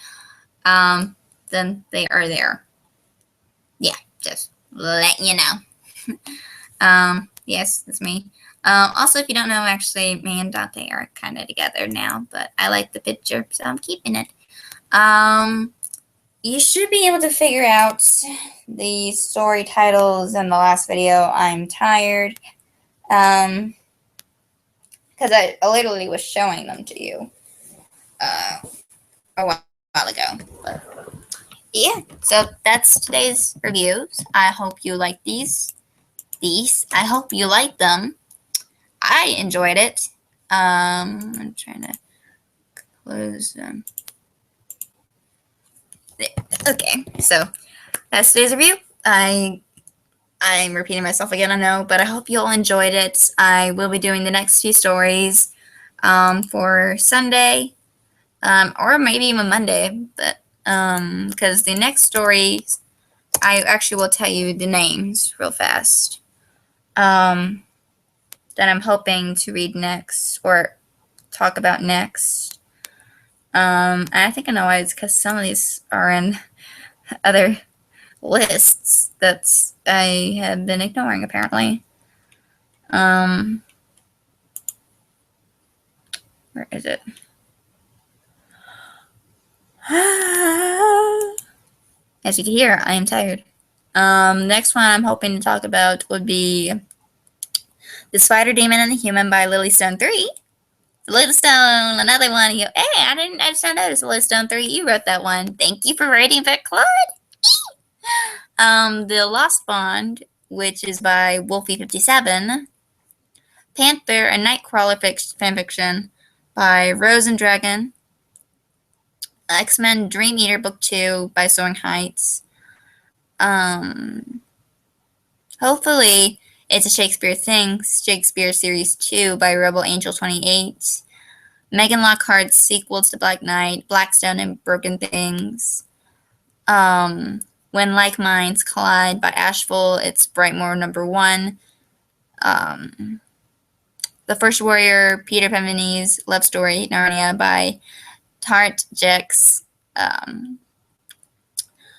Speaker 1: then they are there. Yeah, just let you know. Yes, that's me. Also, if you don't know, actually, me and Dante are kind of together now, but I like the picture, so I'm keeping it. You should be able to figure out the story titles in the last video. I'm tired. Because I literally was showing them to you a while ago. But yeah, so that's today's reviews. I hope you like these these. I hope you like them. I enjoyed it. I'm trying to close them. Okay, so that's today's review. I'm repeating myself again, I know, but I hope you all enjoyed it. I will be doing the next few stories for Sunday, or maybe even Monday, but because the next stories, I actually will tell you the names real fast. That I'm hoping to read next or talk about next. And I think I know why. It's because some of these are in other lists that I have been ignoring, apparently. Where is it? As you can hear, I am tired. Next one I'm hoping to talk about would be The Spider Demon and the Human by Lily Stone 3. Lily Stone, another one. Hey, I just not notice Lily Stone 3. You wrote that one. Thank you for writing that, Claude. The Lost Bond, which is by Wolfie57. Panther, a Nightcrawler fanfiction by Rose and Dragon. X-Men Dream Eater Book 2 by Soaring Heights. Hopefully it's a Shakespeare Thing, Shakespeare Series 2 by Rebel Angel 28. Megan Lockhart's sequel to Black Knight, Blackstone and Broken Things. When Like Minds Collide by Ashful, it's Brightmoor #1. The First Warrior, Peter Penvini's Love Story, Narnia by Tart Jex.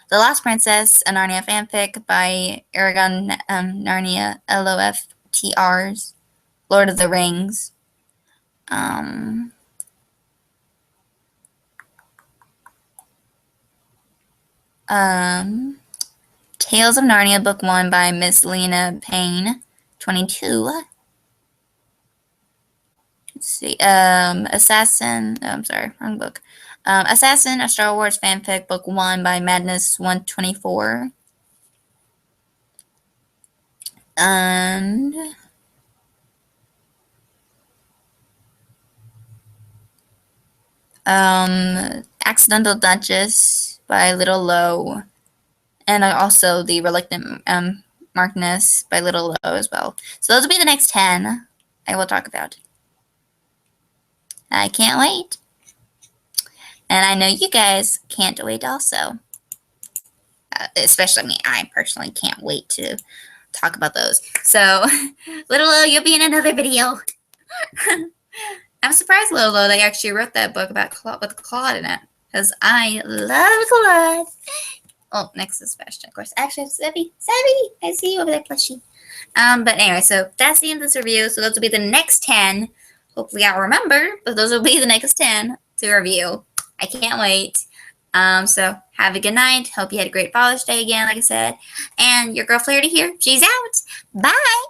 Speaker 1: The Last Princess, a Narnia fanfic by Aragon Narnia, LOFTRs, Lord of the Rings. Tales of Narnia, Book 1 by Miss Lena Payne, 22. Let's see. Assassin. Oh, I'm sorry, wrong book. Assassin, a Star Wars fanfic, Book 1 by Madness 124. And Accidental Duchess by Little Low. And also the Reluctant Markness by Little Low as well. So those will be the next 10 I will talk about. I can't wait. And I know you guys can't wait also. Especially me. I personally can't wait to talk about those. So, Little Lo, you'll be in another video. I'm surprised, Little Lo, they actually wrote that book about Claude, with Claude in it. Because I love Claude. Oh, next is Sebastian, of course. Actually, Sebby, I see you over there, plushie. But anyway, so that's the end of this review. So those will be the next 10. Hopefully I'll remember, but those will be the next 10 to review. I can't wait. So have a good night. Hope you had a great Father's Day again, like I said. And your girl Flairty here. She's out. Bye.